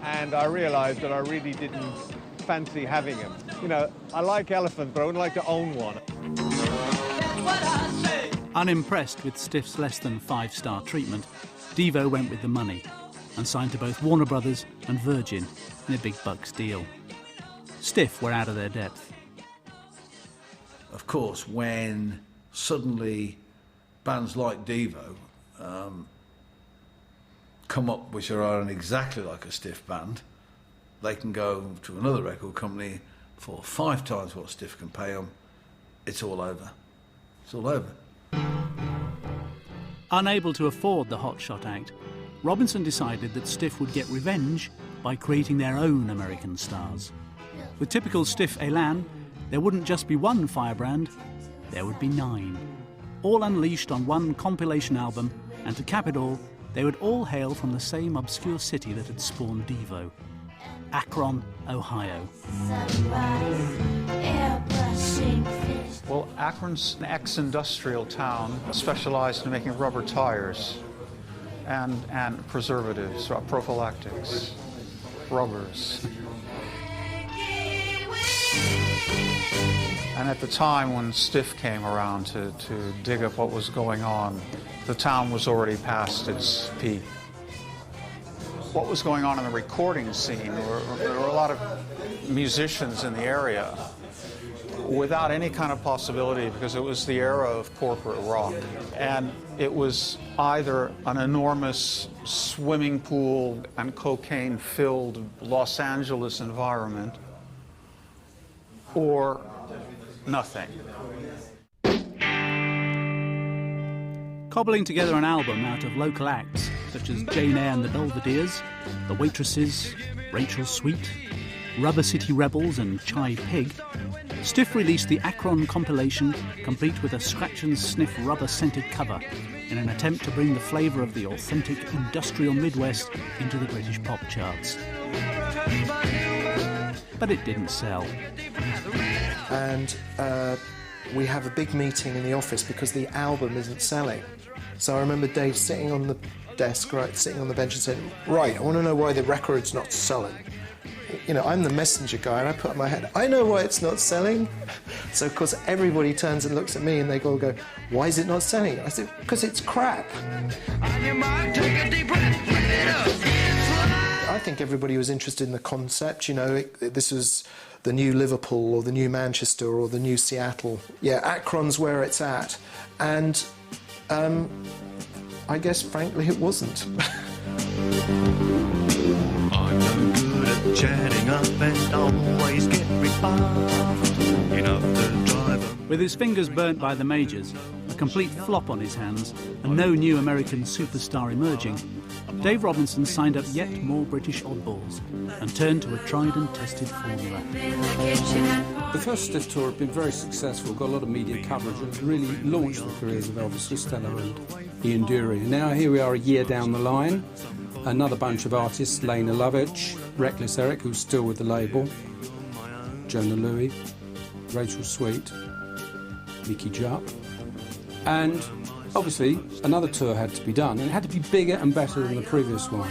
And I realized that I really didn't fancy having him. You know, I like elephants, but I wouldn't like to own one. Unimpressed with Stiff's less than 5-star treatment, Devo went with the money and signed to both Warner Brothers and Virgin in a big bucks deal. Stiff were out of their depth. Of course, when suddenly bands like Devo come up which are exactly like a Stiff band, they can go to another record company for 5 times what Stiff can pay them. It's all over. It's all over. Unable to afford the hotshot act, Robinson decided that Stiff would get revenge by creating their own American stars. With typical Stiff élan, there wouldn't just be one firebrand, there would be 9. All unleashed on one compilation album, and to cap it all, they would all hail from the same obscure city that had spawned Devo: Akron, Ohio. Well, Akron's an ex-industrial town specialized in making rubber tires and preservatives, prophylactics, rubbers. And at the time when Stiff came around to dig up what was going on, the town was already past its peak. What was going on in the recording scene, there were a lot of musicians in the area without any kind of possibility, because it was the era of corporate rock. And it was either an enormous swimming pool and cocaine-filled Los Angeles environment, or nothing. Cobbling together an album out of local acts such as Jane Eyre and the Belvederes, The Waitresses, Rachel Sweet, Rubber City Rebels and Chai Pig, Stiff released the Akron compilation, complete with a scratch-and-sniff rubber-scented cover, in an attempt to bring the flavour of the authentic industrial Midwest into the British pop charts. But it didn't sell. And we have a big meeting in the office because the album isn't selling. So I remember Dave sitting on the desk, sitting on the bench and saying, right, I want to know why the record's not selling. You know, I'm the messenger guy, and I put up my head, I know why it's not selling. So, of course, everybody turns and looks at me, and they all go, why is it not selling? I said, because it's crap. On your mark, take a deep breath, bring it up. I think everybody was interested in the concept, you know, this was the new Liverpool, or the new Manchester, or the new Seattle. Yeah, Akron's where it's at. And I guess, frankly, it wasn't. I'm no good at chatting up and always get rebuffed. Enough to drive 'em. With his fingers burnt by the majors, a complete flop on his hands, and no new American superstar emerging, Dave Robinson signed up yet more British oddballs and turned to a tried and tested formula. The first Stiff tour had been very successful, got a lot of media coverage, and really launched the careers of Elvis Costello and Ian Dury. And now here we are a year down the line, another bunch of artists, Lena Lovitch, Reckless Eric, who's still with the label, Jonah Louie, Rachel Sweet, Mickey Jupp, and obviously another tour had to be done, and it had to be bigger and better than the previous one.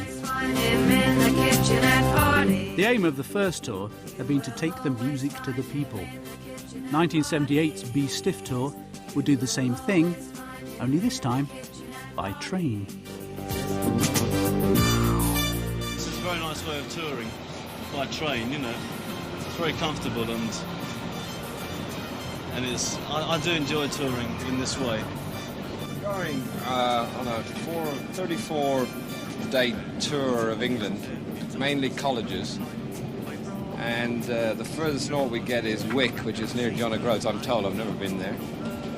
The aim of the first tour had been to take the music to the people. 1978's Be Stiff tour would do the same thing, only this time by train. This is a very nice way of touring, by train, you know. It's very comfortable and it's, I do enjoy touring in this way. Going on a 34-day tour of England, mainly colleges, and the furthest north we get is Wick, which is near John O'Groats. I'm told, I've never been there.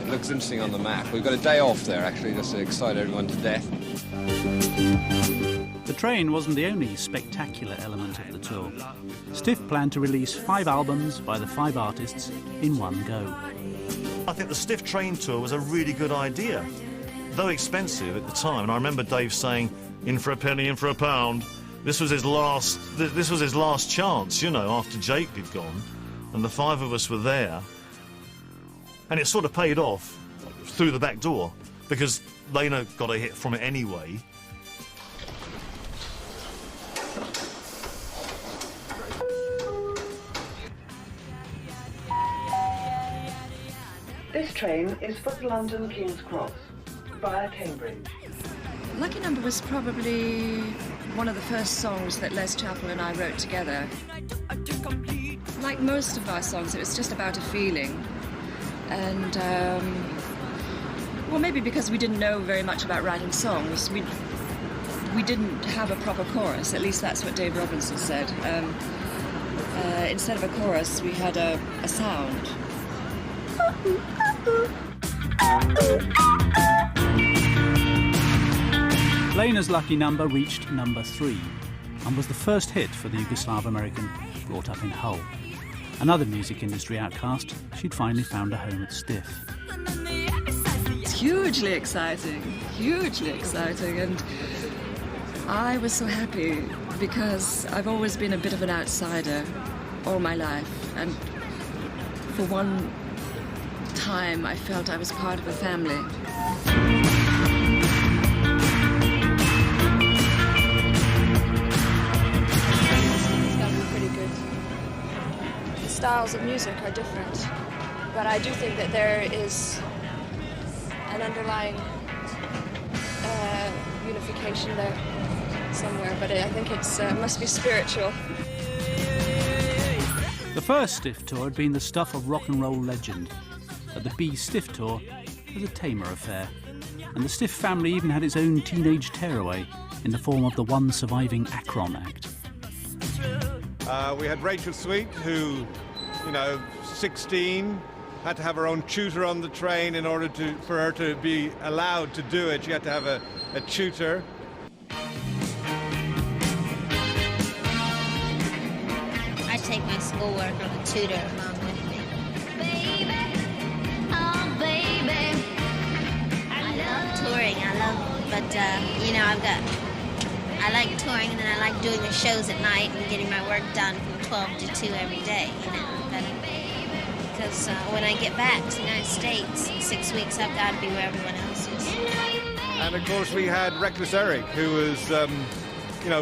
It looks interesting on the map. We've got a day off there, actually, just to excite everyone to death. The train wasn't the only spectacular element of the tour. Stiff planned to release 5 albums by the 5 artists in one go. I think the Stiff train tour was a really good idea, though expensive at the time. And I remember Dave saying, "In for a penny, in for a pound." This was his last. This was his last chance, you know, after Jake had gone, and the 5 of us were there. And it sort of paid off through the back door because Lena got a hit from it anyway. This train is for London King's Cross via Cambridge. Lucky Number was probably one of the first songs that Les Chappell and I wrote together. Like most of our songs, it was just about a feeling. And, well, maybe because we didn't know very much about writing songs, we didn't have a proper chorus. At least that's what Dave Robinson said. Instead of a chorus, we had a sound. Lena's Lucky Number reached number 3 and was the first hit for the Yugoslav American brought up in Hull. Another music industry outcast, she'd finally found a home at Stiff. It's hugely exciting, and I was so happy because I've always been a bit of an outsider all my life, and for one time I felt I was part of a family. It's got to be pretty good. The styles of music are different, but I do think that there is an underlying unification there somewhere, but I think it must be spiritual. The first Stiff tour had been the stuff of rock and roll legend, but the Be Stiff tour was a tamer affair, and the Stiff family even had its own teenage tearaway in the form of the one surviving Akron act. We had Rachel Sweet, who, 16, had to have her own tutor on the train in order for her to be allowed to do it. She had to have a tutor. I take my schoolwork on a tutor along with me. Baby, oh baby. I love touring, I like touring, and then I like doing the shows at night and getting my work done from 12 to 2 every day, because when I get back to the United States in 6 weeks, I've got to be where everyone else is. And of course we had Reckless Eric, who was,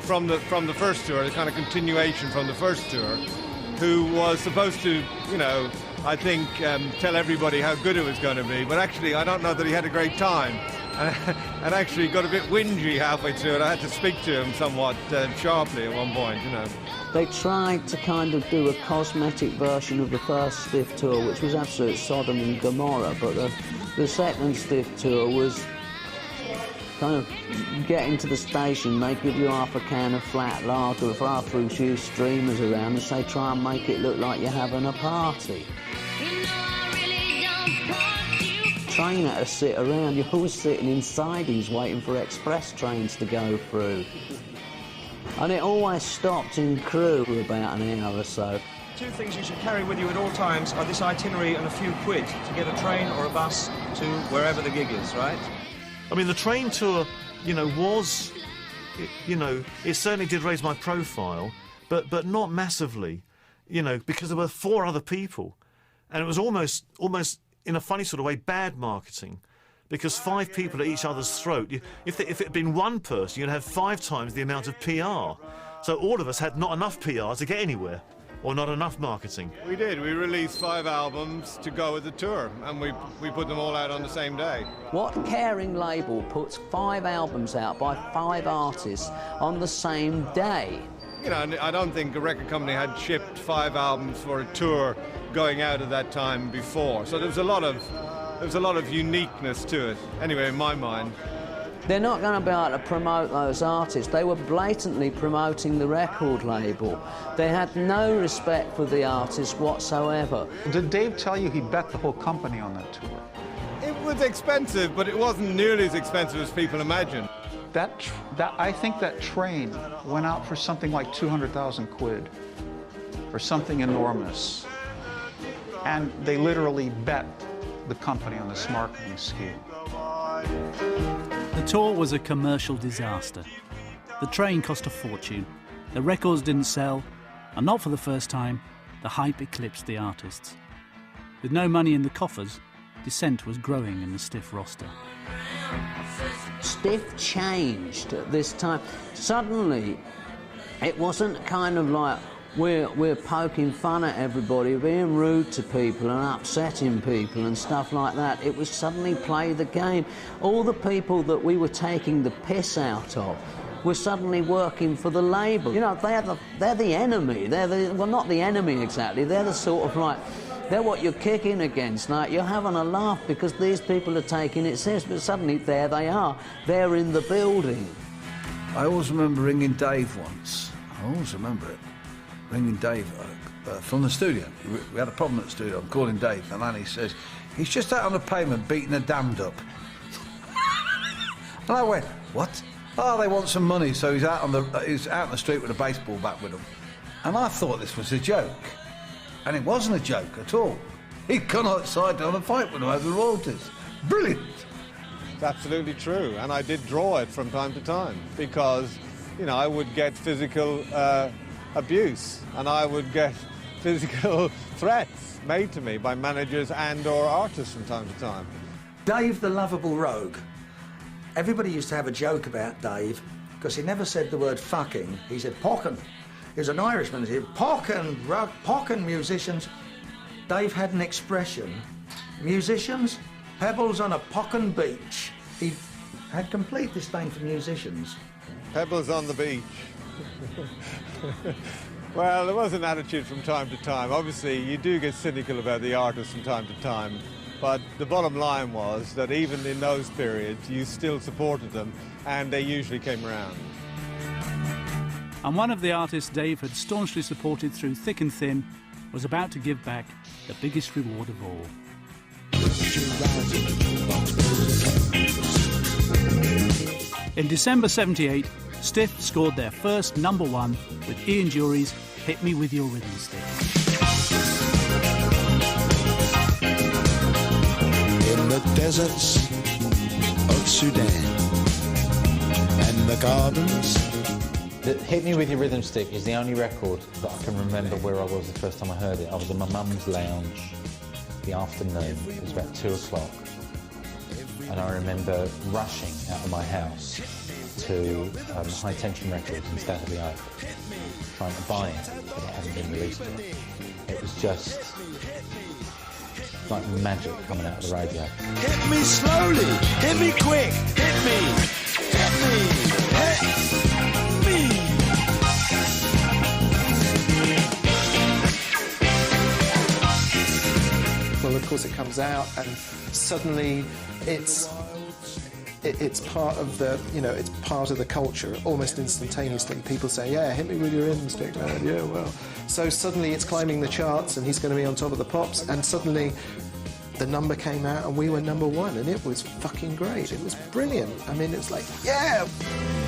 from the first tour, the kind of continuation from the first tour, who was supposed to, I think, tell everybody how good it was going to be. But actually, I don't know that he had a great time. And actually got a bit whingy halfway through it. I had to speak to him somewhat sharply at one point, They tried to kind of do a cosmetic version of the first Stiff tour, which was absolute Sodom and Gomorrah, but the second Stiff tour was kind of get into the station, they give you half a can of flat lager, far through few streamers around and say try and make it look like you're having a party. Trainers sit around, you're always sitting in sidings waiting for express trains to go through. And it always stopped in Crewe for about an hour or so. Two things you should carry with you at all times are this itinerary and a few quid to get a train or a bus to wherever the gig is, right? I mean, the train tour, you know, was, you know, it certainly did raise my profile, but not massively, you know, because there were 4 other people. And it was almost in a funny sort of way, bad marketing. Because 5 people at each other's throat. If it had been one person, you'd have 5 times the amount of PR. So all of us had not enough PR to get anywhere. Or not enough marketing. We did. We released 5 albums to go with the tour, and we put them all out on the same day. What caring label puts 5 albums out by 5 artists on the same day? You know, I don't think a record company had shipped 5 albums for a tour going out at that time before. So there was a lot of uniqueness to it. Anyway, in my mind. They're not going to be able to promote those artists. They were blatantly promoting the record label. They had no respect for the artists whatsoever. Did Dave tell you he bet the whole company on that tour? It was expensive, but it wasn't nearly as expensive as people imagine. I think that train went out for something like 200,000 quid, or something enormous. And they literally bet the company on this marketing scheme. The tour was a commercial disaster. The train cost a fortune, the records didn't sell, and not for the first time, the hype eclipsed the artists. With no money in the coffers, dissent was growing in the Stiff roster. Stiff changed at this time. Suddenly, it wasn't kind of like we're poking fun at everybody, being rude to people and upsetting people and stuff like that. It was suddenly play the game. All the people that we were taking the piss out of were suddenly working for the label. You know, they're the enemy. Well, not the enemy exactly. They're the sort of like, they're what you're kicking against. Like, you're having a laugh because these people are taking it serious, but suddenly there they are. They're in the building. I always remember ringing Dave once. I always remember it. Ringing Dave from the studio. We had a problem at the studio. I'm calling Dave, and Annie says, he's just out on the pavement beating a damned up. And I went, what? Oh, they want some money, so he's out in the street with a baseball bat with him. And I thought this was a joke. And it wasn't a joke at all. He'd gone outside to have a fight with him over the royalties. Brilliant. It's absolutely true, and I did draw it from time to time because, you know, I would get physical abuse, and I would get physical threats made to me by managers and or artists from time to time. Dave the lovable rogue. Everybody used to have a joke about Dave because he never said the word fucking. He said pockin'. He was an Irishman. He said pockin' musicians. Dave had an expression. Musicians, pebbles on a pockin' beach. He had complete disdain for musicians. Pebbles on the beach. Well, there was an attitude from time to time. Obviously, you do get cynical about the artists from time to time, but the bottom line was that even in those periods, you still supported them, and they usually came around. And one of the artists Dave had staunchly supported through thick and thin was about to give back the biggest reward of all. In December '78, Stiff scored their first #1 with Ian Dury's Hit Me With Your Rhythm Stick. In the deserts of Sudan and the gardens. Hit Me With Your Rhythm Stick is the only record that I can remember where I was the first time I heard it. I was in my mum's lounge the afternoon. It was about 2 o'clock. And I remember rushing out of my house to High Tension Records in Stathley Oak, trying to buy it, but it hadn't been released yet. It was just like magic coming out of the radio. Hit me slowly, hit me quick, hit me, hit me, hit me. Well, of course, it comes out, and suddenly it's it's part of the, you know, it's part of the culture. Almost instantaneously, people say, "Yeah, hit me with your rhythm stick, man." Yeah, well. So suddenly it's climbing the charts, and he's going to be on top of the pops. And suddenly, the number came out, and we were number one, and it was fucking great. It was brilliant. I mean, it's like, yeah.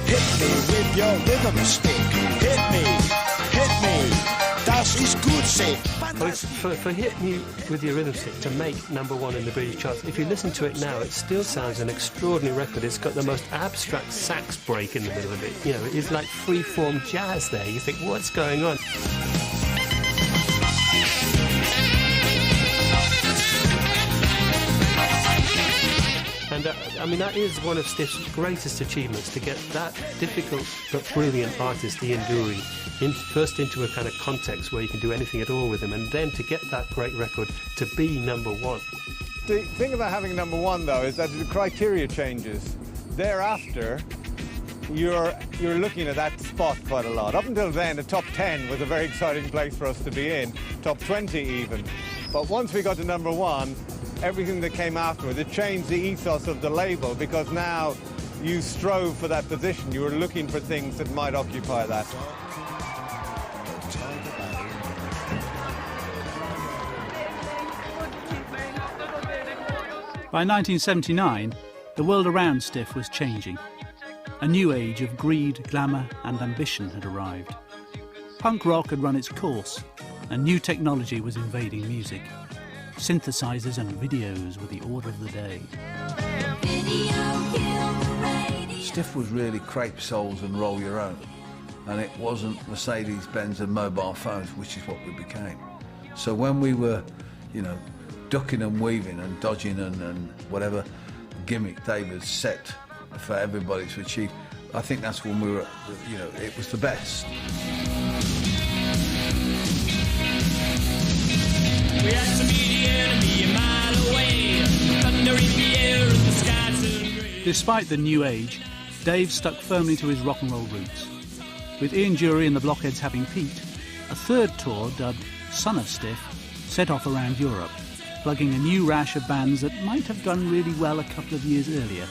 Hit me with your rhythm stick. Hit me, hit me. Das ist gut, say. Well, it's for Hit Me With Your Rhythm Stick to make number one in the British charts, if you listen to it now, it still sounds an extraordinary record. It's got the most abstract sax break in the middle of it. You know, it's like free-form jazz there. You think, what's going on? And I mean, that is one of Stiff's greatest achievements, to get that difficult but brilliant artist, Ian Dury, first into a kind of context where you can do anything at all with him, and then to get that great record to be number one. The thing about having number one, though, is that the criteria changes. Thereafter, you're looking at that spot quite a lot. Up until then, the top 10 was a very exciting place for us to be in, top 20 even. But once we got to number one, everything that came afterwards, it changed the ethos of the label, because now you strove for that position. You were looking for things that might occupy that. By 1979, the world around Stiff was changing. A new age of greed, glamour and ambition had arrived. Punk rock had run its course, and new technology was invading music. Synthesizers and videos were the order of the day. Stiff was really crepe soles and roll your own, and it wasn't Mercedes-Benz and mobile phones, which is what we became. So when we were, you know, ducking and weaving and dodging and whatever gimmick David set for everybody to achieve, I think that's when we were, you know, it was the best. We had to meet the enemy a mile away. Thunder in the air and the sky turned grey. Despite the new age, Dave stuck firmly to his rock and roll roots. With Ian Dury and the Blockheads having peaked, a third tour, dubbed Son of Stiff, set off around Europe, plugging a new rash of bands that might have done really well a couple of years earlier.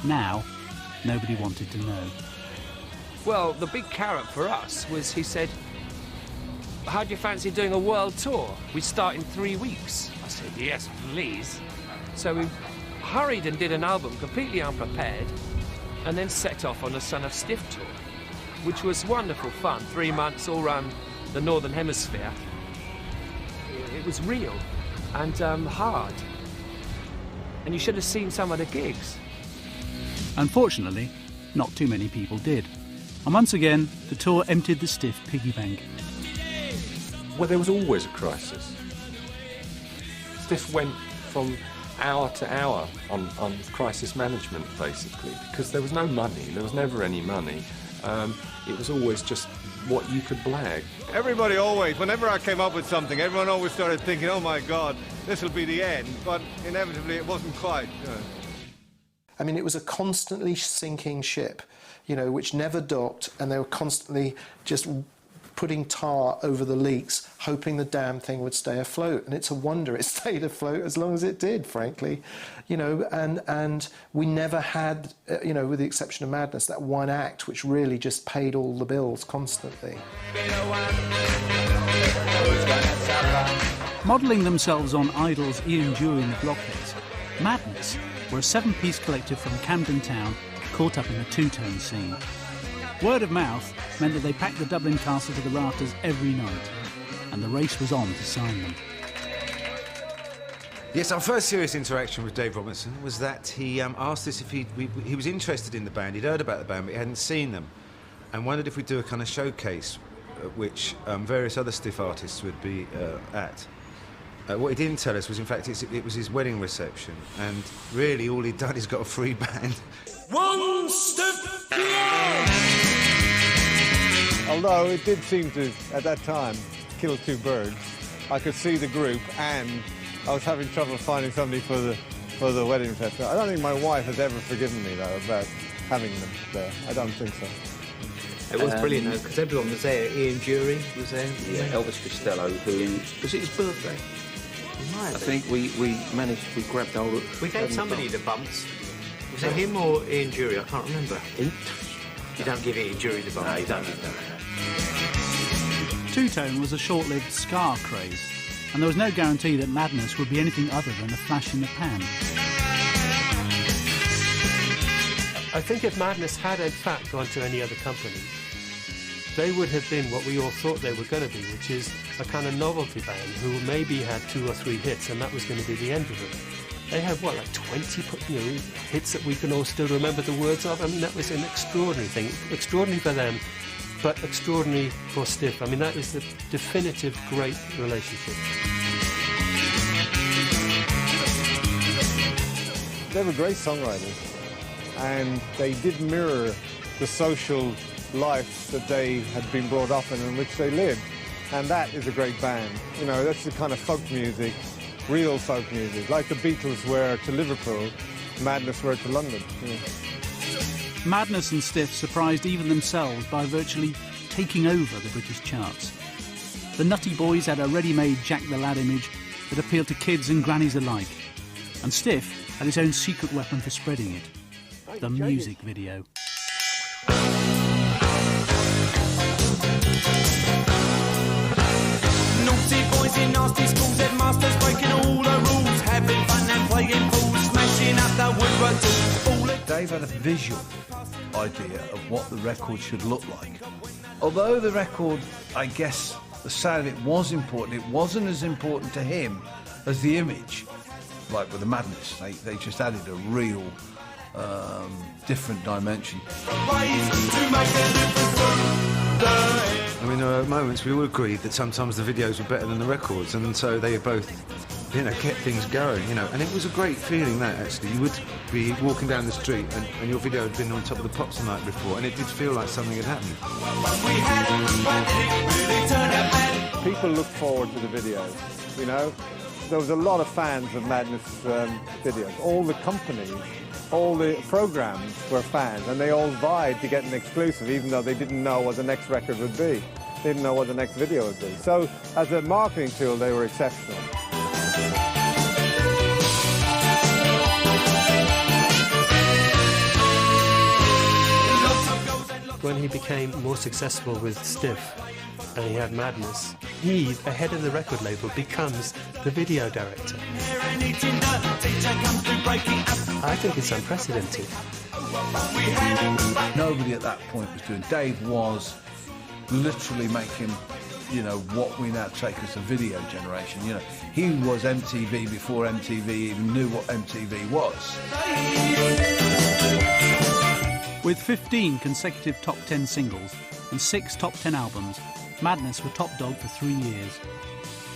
Now, nobody wanted to know. Well, the big carrot for us was, he said, "How do you fancy doing a world tour? We start in 3 weeks." I said, "Yes, please." So we hurried and did an album completely unprepared, and then set off on the Son of Stiff tour, which was wonderful fun. 3 months all around the Northern Hemisphere. It was real and hard. And you should have seen some of the gigs. Unfortunately, not too many people did. And once again, the tour emptied the Stiff piggy bank. Well, there was always a crisis. Stiff went from hour to hour on crisis management, basically, because there was no money, there was never any money. It was always just what you could blag. Everybody always, whenever I came up with something, everyone always started thinking, "Oh my God, this will be the end." But inevitably it wasn't quite. You know. I mean, it was a constantly sinking ship, you know, which never docked, and they were constantly just putting tar over the leaks, hoping the damn thing would stay afloat. And it's a wonder it stayed afloat as long as it did, frankly. You know, and we never had, you know, with the exception of Madness, that one act which really just paid all the bills constantly. Modelling themselves on Idol's Ian Dury and the Blockheads, Madness were a 7-piece collective from Camden Town caught up in the two-tone scene. Word of mouth meant that they packed the Dublin Castle to the rafters every night, and the race was on to sign them. Yes, our first serious interaction with Dave Robinson was that he asked us if he was interested in the band. He'd heard about the band, but he hadn't seen them, and wondered if we'd do a kind of showcase at which various other Stiff artists would be at. What he didn't tell us was, in fact, it was his wedding reception, and really all he'd done is got a free band. One step beyond. Although it did seem to, at that time, kill two birds. I could see the group, and I was having trouble finding somebody for the wedding reception. I don't think my wife has ever forgiven me, though, about having them there. I don't think so. It was brilliant, though, because everyone was there. Ian Dury was there. Yeah, Elvis Costello, who... Was it his birthday? I think we grabbed hold of... We gave somebody the bumps. Was it him or Ian Jury? I can't remember. You don't give Ian Jury the bump. No, you don't give that. Two-tone was a short-lived ska craze, and there was no guarantee that Madness would be anything other than a flash in the pan. I think if Madness had in fact gone to any other company, they would have been what we all thought they were going to be, which is a kind of novelty band who maybe had 2 or 3 hits, and that was going to be the end of it. They had, what, like 20 hits that we can all still remember the words of? I mean, that was an extraordinary thing. Extraordinary for them, but extraordinary for Stiff. I mean, that is the definitive great relationship. They were great songwriters, and they did mirror the social life that they had been brought up in which they lived. And that is a great band. You know, that's the kind of folk music, real folk music. Like the Beatles were to Liverpool, Madness were to London. You know. Madness and Stiff surprised even themselves by virtually taking over the British charts. The Nutty Boys had a ready-made Jack the Lad image that appealed to kids and grannies alike. And Stiff had its own secret weapon for spreading it, the music video. Naughty boys in nasty schools, headmasters breaking all the rules, having fun and playing fools, smashing up the woodwork tools. Dave had a visual idea of what the record should look like. Although the record, I guess, the sound of it was important, it wasn't as important to him as the image. Like with the Madness, they just added a real different dimension. I mean, there are moments we all agreed that sometimes the videos were better than the records, and so they both, kept things going, And it was a great feeling, that, actually. You would be walking down the street and your video had been on top of the pops the night before, and it did feel like something had happened. People look forward to the videos, There was a lot of fans of Madness videos. All the companies, all the programs were fans, and they all vied to get an exclusive, even though they didn't know what the next record would be. They didn't know what the next video would be. So, as a marketing tool, they were exceptional. When he became more successful with Stiff, and he had Madness, he, ahead of the record label, becomes the video director. I think it's unprecedented. Nobody at that point was doing. Dave was literally making, what we now take as a video generation. He was MTV before MTV even knew what MTV was. With 15 consecutive top 10 singles and 6 top 10 albums, Madness were top dog for 3 years.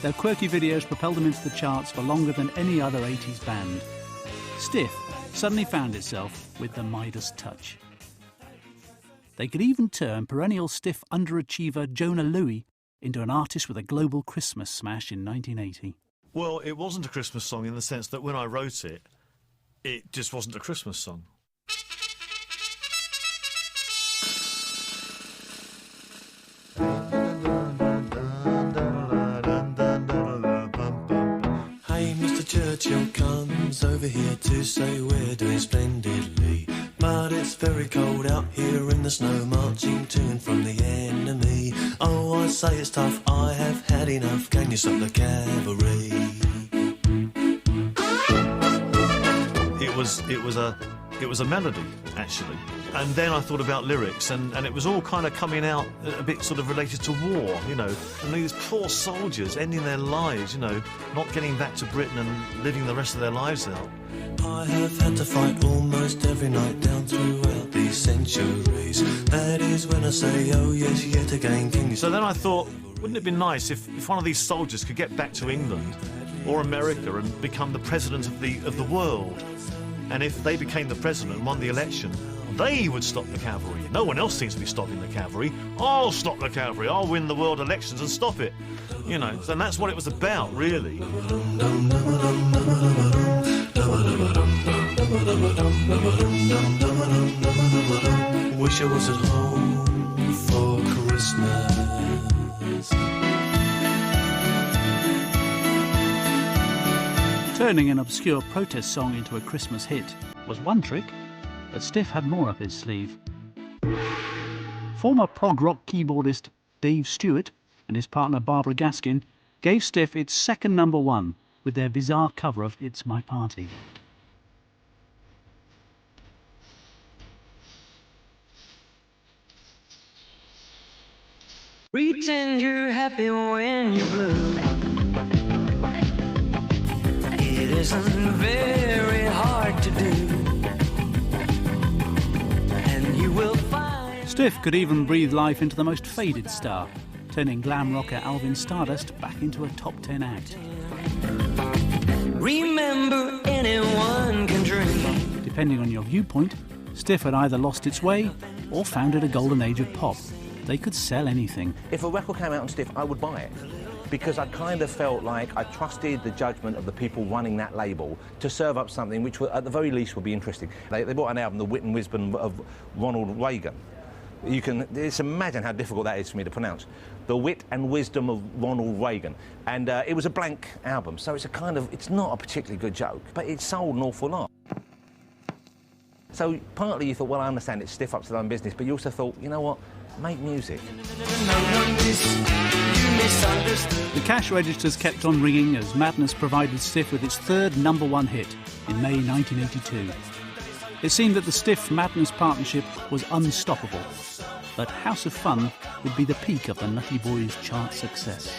Their quirky videos propelled them into the charts for longer than any other 80s band. Stiff suddenly found itself with the Midas touch. They could even turn perennial Stiff underachiever Jonah Louie into an artist with a global Christmas smash in 1980. Well, it wasn't a Christmas song in the sense that when I wrote it, it just wasn't a Christmas song. Churchill comes over here to say we're doing splendidly, but it's very cold out here in the snow, marching to and from the enemy. Oh, I say it's tough, I have had enough, can you stop the cavalry? It was a melody, actually. And then I thought about lyrics, and it was all kind of coming out a bit sort of related to war, And these poor soldiers ending their lives, not getting back to Britain and living the rest of their lives out. I have had to fight almost every night down throughout these centuries. That is when I say, oh yes, yet again, can you... So then I thought, wouldn't it be nice if one of these soldiers could get back to England or America and become the president of the world? And if they became the president and won the election, they would stop the cavalry. No one else seems to be stopping the cavalry. I'll stop the cavalry. I'll win the world elections and stop it. And that's what it was about, really. Wish I was at home for Christmas. Turning an obscure protest song into a Christmas hit was one trick. But Stiff had more up his sleeve. Former prog rock keyboardist Dave Stewart and his partner Barbara Gaskin gave Stiff its second #1 with their bizarre cover of It's My Party. Pretend you're happy when you're blue. It isn't very hard to do. And you will find... Stiff could even breathe life into the most faded star, turning glam rocker Alvin Stardust back into a top 10 act. Remember, anyone can dream. Depending on your viewpoint, Stiff had either lost its way or founded a golden age of pop. They could sell anything. If a record came out on Stiff, I would buy it. Because I kind of felt like I trusted the judgment of the people running that label to serve up something which, at the very least, would be interesting. They brought an album, The Wit and Wisdom of Ronald Reagan. You can just imagine how difficult that is for me to pronounce. The Wit and Wisdom of Ronald Reagan. And it was a blank album, so it's not a particularly good joke, but it sold an awful lot. So partly you thought, well, I understand it's Stiff up to their own business, but you also thought, you know what? Make music. The cash registers kept on ringing as Madness provided Stiff with its third #1 hit in May 1982. It seemed that the Stiff-Madness partnership was unstoppable, but House of Fun would be the peak of the Nutty Boys' chart success.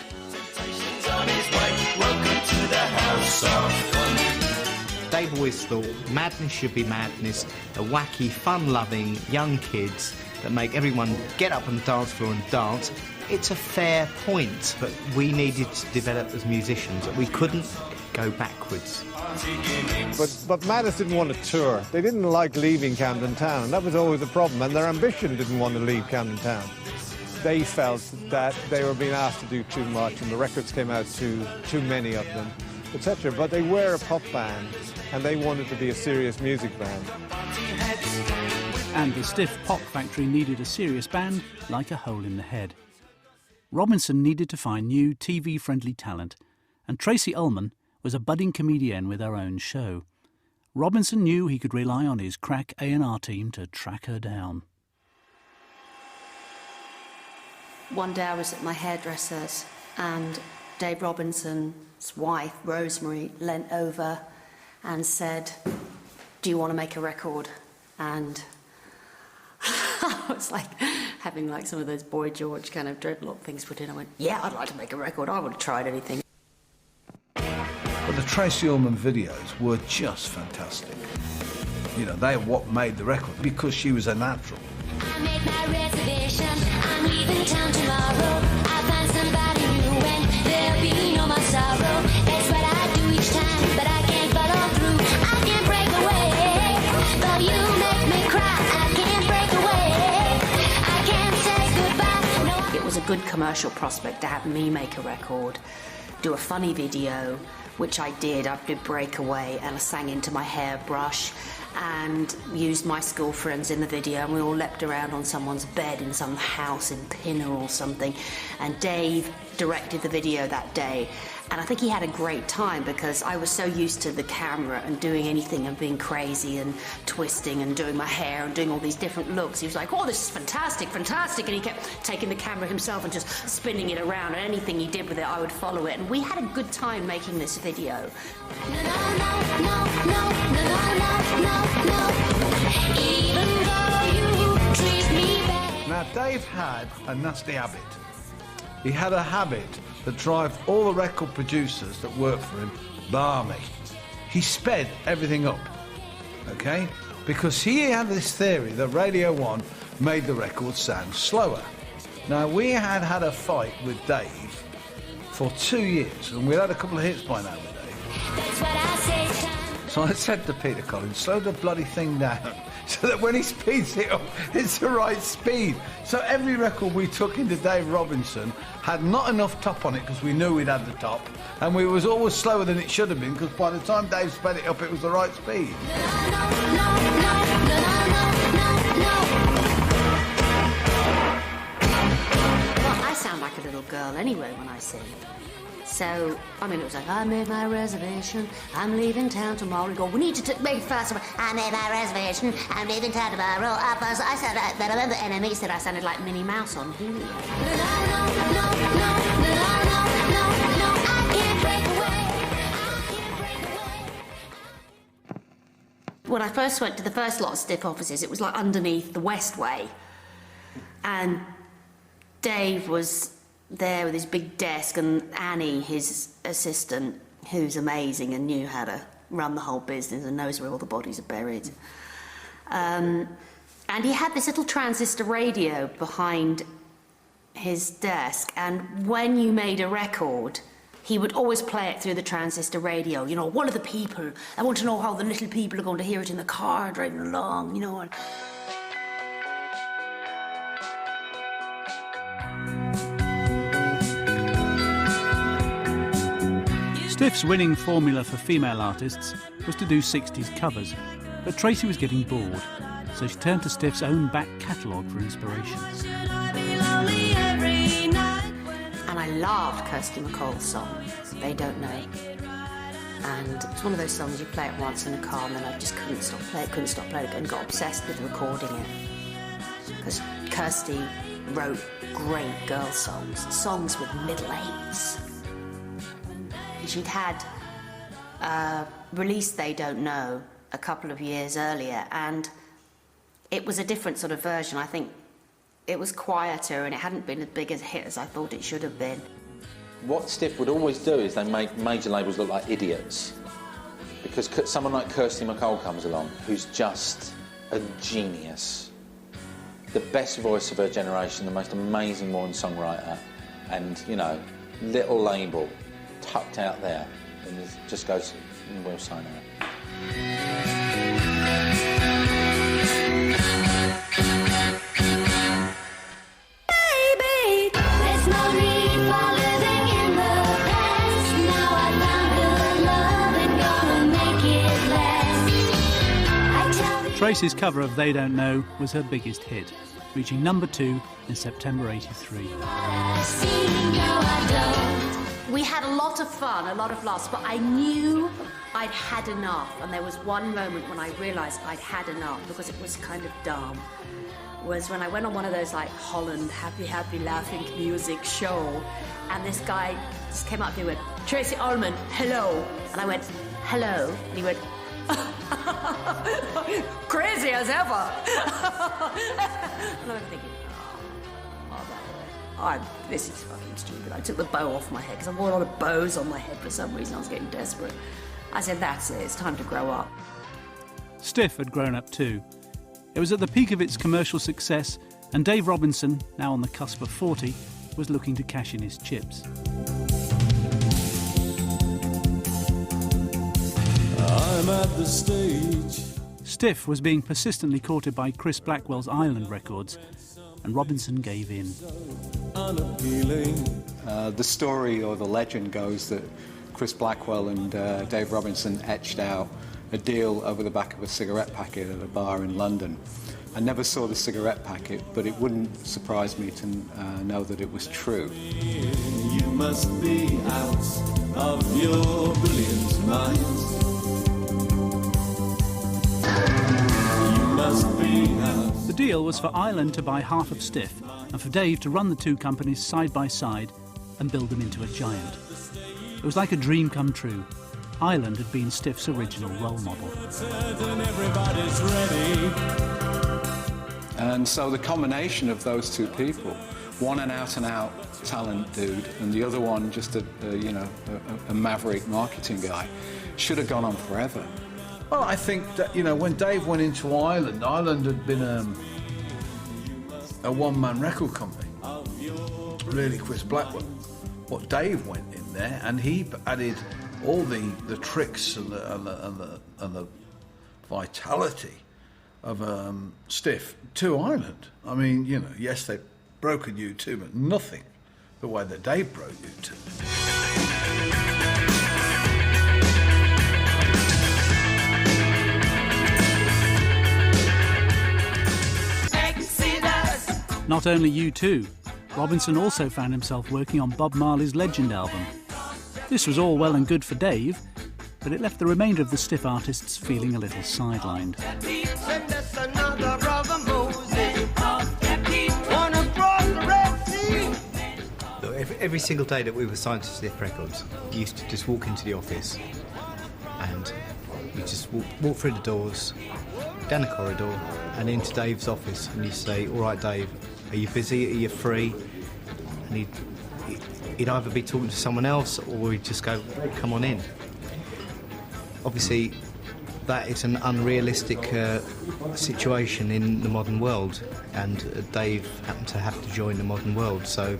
Dave always thought Madness should be Madness, a wacky, fun-loving young kids that make everyone get up on the dance floor and dance. It's a fair point, but we needed to develop as musicians. We couldn't go backwards. But Madness didn't want to tour. They didn't like leaving Camden Town, and that was always a problem, and their ambition didn't want to leave Camden Town. They felt that they were being asked to do too much, and the records came out too many of them, etc. But they were a pop band, and they wanted to be a serious music band. And the Stiff Pop Factory needed a serious band like a hole in the head. Robinson needed to find new TV-friendly talent, and Tracy Ullman was a budding comedian with her own show. Robinson knew he could rely on his crack A&R team to track her down. One day I was at my hairdresser's and Dave Robinson's wife, Rosemary, leant over and said, "Do you want to make a record?" And I was like having like some of those Boy George kind of dreadlock things put in. I went, "Yeah, I'd like to make a record. I would have tried anything." But the Tracy Ullman videos were just fantastic. You know, they are what made the record, because she was a natural. I made my reservation. I'm leaving town tomorrow. I find somebody new and there'll be no more sorrow. That's what I do each time, but I can't follow through. I can't break away, but you make me cry. I can't break away. I can't say goodbye. No. It was a good commercial prospect to have me make a record, do a funny video, which I did. I did Breakaway and I sang into my hairbrush and used my school friends in the video, and we all leapt around on someone's bed in some house in Pinner or something, and Dave directed the video that day, and I think he had a great time because I was so used to the camera and doing anything and being crazy and twisting and doing my hair and doing all these different looks. He was like, "Oh, this is fantastic, fantastic," and he kept taking the camera himself and just spinning it around, and anything he did with it I would follow it, and we had a good time making this video. Now, Dave had a nasty habit. He had a habit that drive all the record producers that worked for him balmy. He sped everything up, okay? Because he had this theory that Radio 1 made the record sound slower. Now, we had a fight with Dave for 2 years, and we'd had a couple of hits by now with Dave. So I said to Peter Collins, slow the bloody thing down so that when he speeds it up, it's the right speed. So every record we took into Dave Robinson had not enough top on it because we knew we'd had the top, and we was always slower than it should have been because by the time Dave sped it up, it was the right speed. I sound like a little girl anyway when I sing. So, I mean, it was like, I made my reservation, I'm leaving town tomorrow. You go, we need to make it faster. I made my reservation, I'm leaving town tomorrow. I said that, but I remember, and then he said I sounded like Minnie Mouse on Hulu. When I first went to the first lot of Stiff offices, it was like underneath the Westway. And Dave was there with his big desk, and Annie, his assistant, who's amazing and knew how to run the whole business and knows where all the bodies are buried. And he had this little transistor radio behind his desk, and when you made a record, he would always play it through the transistor radio. You know, what are the people? I want to know how the little people are going to hear it in the car driving along, you know. Stiff's winning formula for female artists was to do 60s covers, but Tracy was getting bored, so she turned to Stiff's own back catalogue for inspiration. And I loved Kirsty MacColl's song, They Don't Know. And it's one of those songs you play it once in a car, and then I just couldn't stop playing it, and got obsessed with recording it. Because Kirsty wrote great girl songs with middle eights. She'd had released They Don't Know a couple of years earlier, and it was a different sort of version. I think it was quieter and it hadn't been as big a hit as I thought it should have been. What Stiff would always do is they make major labels look like idiots, because someone like Kirsty MacColl comes along, who's just a genius, the best voice of her generation, the most amazing woman songwriter, and, you know, little label tucked out there, and it just goes, we'll sign out. Baby, there's no need for living in the past. Now I found good love and gonna make it last. Tracy's cover of They Don't Know was her biggest hit, reaching number 2 in September '83. We had a lot of fun, a lot of laughs, but I knew I'd had enough. And there was one moment when I realised I'd had enough, because it was kind of dumb. Was when I went on one of those like Holland happy, happy, laughing music show, and this guy just came up to me and went, Tracy Ullman, hello. And I went, hello. And he went, crazy as ever. And I'm thinking, this is fucking stupid. I took the bow off my head because I wore a lot of bows on my head for some reason. I was getting desperate. I said, that's it, it's time to grow up. Stiff had grown up too. It was at the peak of its commercial success, and Dave Robinson, now on the cusp of 40, was looking to cash in his chips. I'm at the stage. Stiff was being persistently courted by Chris Blackwell's Island Records, and Robinson gave in. The story or the legend goes that Chris Blackwell and Dave Robinson etched out a deal over the back of a cigarette packet at a bar in London. I never saw the cigarette packet, but it wouldn't surprise me to know that it was true. You must be out of your brilliant mind. You must be out. The deal was for Island to buy half of Stiff, and for Dave to run the two companies side by side and build them into a giant. It was like a dream come true. Island had been Stiff's original role model. And so the combination of those two people, one an out-and-out talent dude, and the other one just a maverick marketing guy, should have gone on forever. Well, I think that, when Dave went into Island had been a one-man record company. Really, Chris Blackwell. What Dave went in there, and he added all the tricks and the vitality of Stiff to Island. I mean, yes, they've broken U2, but nothing the way that Dave broke U2. Not only U2, Robinson also found himself working on Bob Marley's Legend album. This was all well and good for Dave, but it left the remainder of the Stiff artists feeling a little sidelined. Every single day that we were signed to Stiff Records, you used to just walk into the office and you just walk through the doors, down the corridor and into Dave's office, and you say, "All right, Dave, are you busy? Are you free?" And he'd either be talking to someone else or he'd just go, "Come on in." Obviously, that is an unrealistic situation in the modern world, and Dave happened to have to join the modern world, so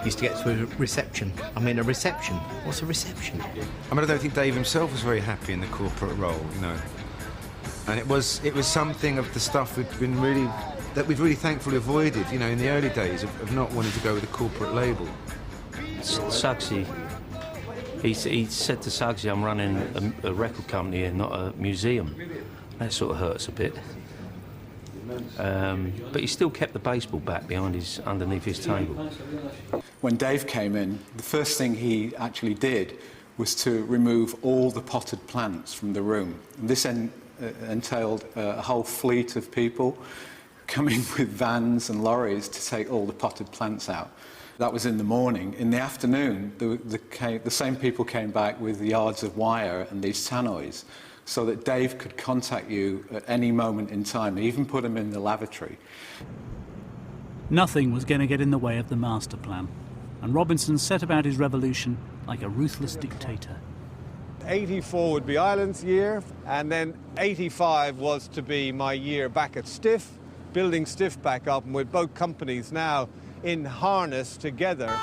he used to get to a reception. I mean, a reception? What's a reception? I mean, I don't think Dave himself was very happy in the corporate role, you know. And it was something of the stuff we'd really thankfully avoided, you know, in the early days of not wanting to go with a corporate label. Suggsy, he said to Suggsy, "I'm running a record company and not a museum." That sort of hurts a bit. But he still kept the baseball bat underneath his table. When Dave came in, the first thing he actually did was to remove all the potted plants from the room. And this entailed a whole fleet of people coming with vans and lorries to take all the potted plants out. That was in the morning. In the afternoon, the same people came back with the yards of wire and these tannoys, so that Dave could contact you at any moment in time. He even put him in the lavatory. Nothing was going to get in the way of the master plan, and Robinson set about his revolution like a ruthless dictator. 84 would be Ireland's year, and then 85 was to be my year back at Stiff, building Stiff back up, and with both companies now in harness together.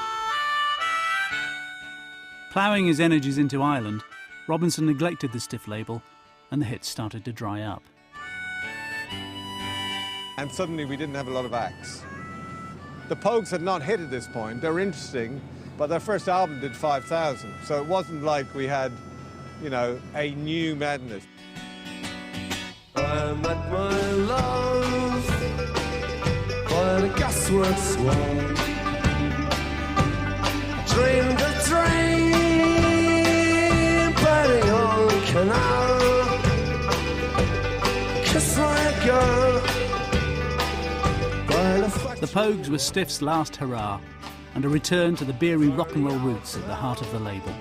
Ploughing his energies into Ireland, Robinson neglected the Stiff label, and the hits started to dry up. And suddenly we didn't have a lot of acts. The Pogues had not hit at this point. They were interesting, but their first album did 5,000, so it wasn't like we had, you know, a new madness. I met my love by the gasworks wall. Dreamed a dream by the old canal. Kiss my girl. The Pogues were Stiff's last hurrah, and a return to the beery rock and roll roots at the heart of the label.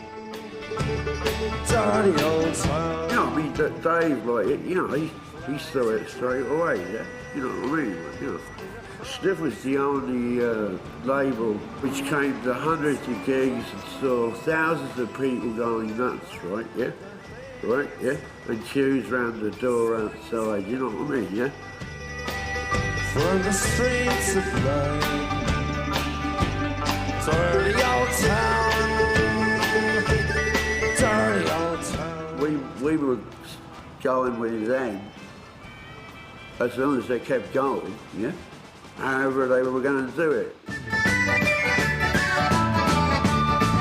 Dirty old town. You know, I mean, Dave, like, you know, he saw it straight away, yeah? You know what I mean? You know, Stiff was the only label which came to hundreds of gigs and saw thousands of people going nuts, right, yeah? Right, yeah? And queues round the door outside, you know what I mean, yeah? From the streets of light, dirty old town, dirty old town. We were going with them as long as they kept going, yeah? However they were going to do it.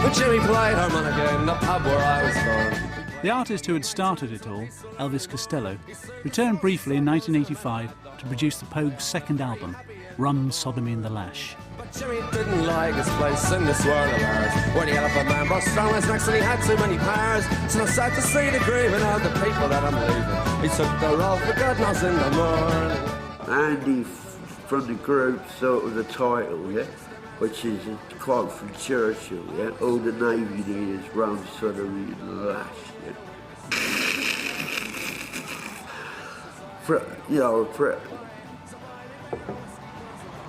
But Jimmy played harmonica in the pub where I was born. The artist who had started it all, Elvis Costello, returned briefly in 1985 to produce the Pogues' second album, Rum, Sodomy and the Lash. But Jimmy didn't like his place in this world of ours, where the elephant man was strong as next and he had too many powers. So I sad to see the grieving of the people that I'm leaving. He took the road for God knows in the morning. Andy from the group sort of the title, yeah? Which is a quote from Churchill, yeah? All the Navy need is rum, sodomy and the lash, yeah?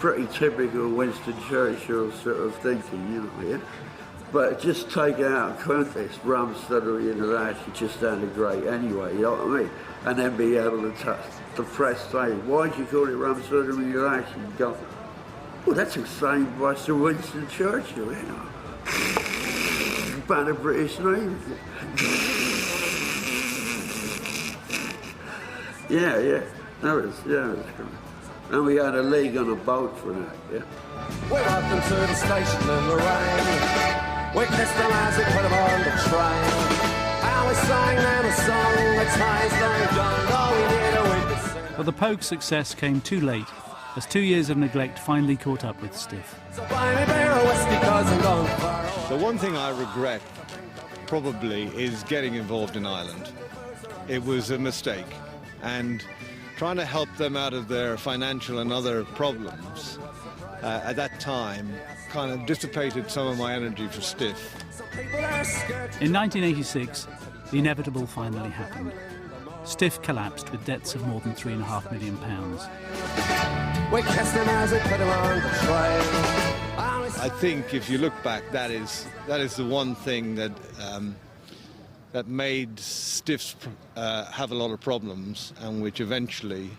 Pretty typical Winston Churchill sort of thinking, you know, yeah? But just taking out of context, rum, sodomy and the lash, it just sounded great anyway, you know what I mean? And then be able to touch the press saying, why'd you call it rum, sodomy and the lash? And you go, well, that's the same by Sir Winston Churchill, you know. Ban a British Navy. Yeah. That was cool. And we had a league on a boat for that, yeah. We walked them to the station in the rain. We kissed them as we put them on the train. And we sang them a song, the ties long gone, all we need a week to sing. But the Pogues' success came too late, as 2 years of neglect finally caught up with Stiff. The one thing I regret probably is getting involved in Ireland. It was a mistake, and trying to help them out of their financial and other problems at that time kind of dissipated some of my energy for Stiff. In 1986, the inevitable finally happened. Stiff collapsed with debts of more than £3.5 million. I think if you look back, that is the one thing that that made Stiffs have a lot of problems, and which eventually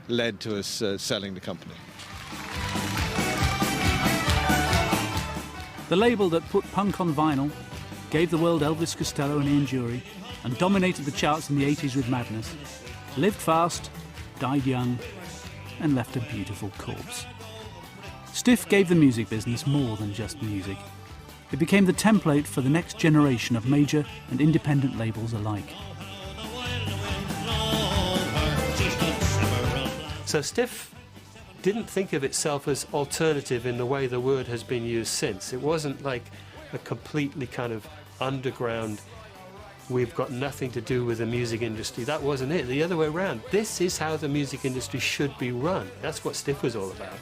led to us selling the company. The label that put punk on vinyl, gave the world Elvis Costello and Ian Dury, and dominated the charts in the 80s with Madness, lived fast, died young, and left a beautiful corpse. Stiff gave the music business more than just music. It became the template for the next generation of major and independent labels alike. So Stiff didn't think of itself as alternative in the way the word has been used since. It wasn't like a completely kind of underground, we've got nothing to do with the music industry. That wasn't it. The other way around. This is how the music industry should be run. That's what Stiff was all about.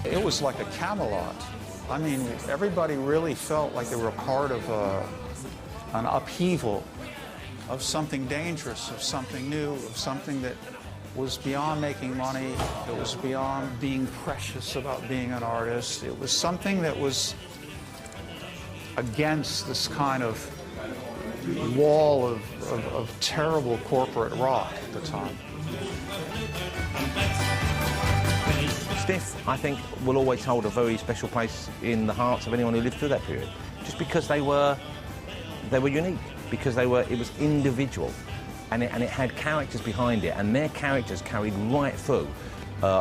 It was like a Camelot. I mean, everybody really felt like they were a part of an upheaval, of something dangerous, of something new, of something that was beyond making money. It was beyond being precious about being an artist. It was something that was against this kind of wall of terrible corporate rock at the time. Stiff, I think, will always hold a very special place in the hearts of anyone who lived through that period, just because they were unique, because it was individual, and it had characters behind it, and their characters carried right through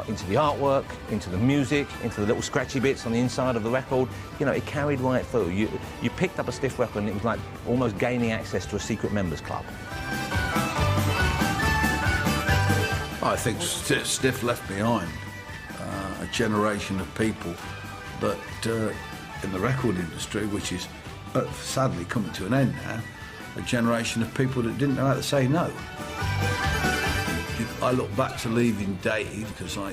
into the artwork, into the music, into the little scratchy bits on the inside of the record. You know, it carried right through. You picked up a Stiff record and it was like almost gaining access to a secret members club. I think Stiff left behind a generation of people that, in the record industry, which is sadly coming to an end now, a generation of people that didn't know how to say no. I look back to leaving Dave because I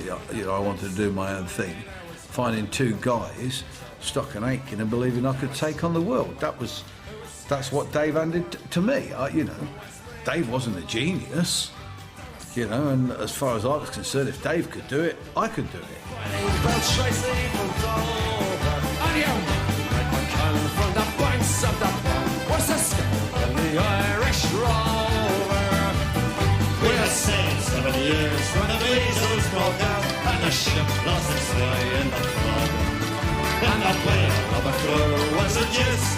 wanted to do my own thing, finding two guys stuck and aching and believing I could take on the world. That's what Dave handed to me. Dave wasn't a genius, and as far as I was concerned, if Dave could do it, I could do it. We're sailing 7 years when the Bezos broke out and the ship lost its way in the flood. And the whale of a crew was a gypsy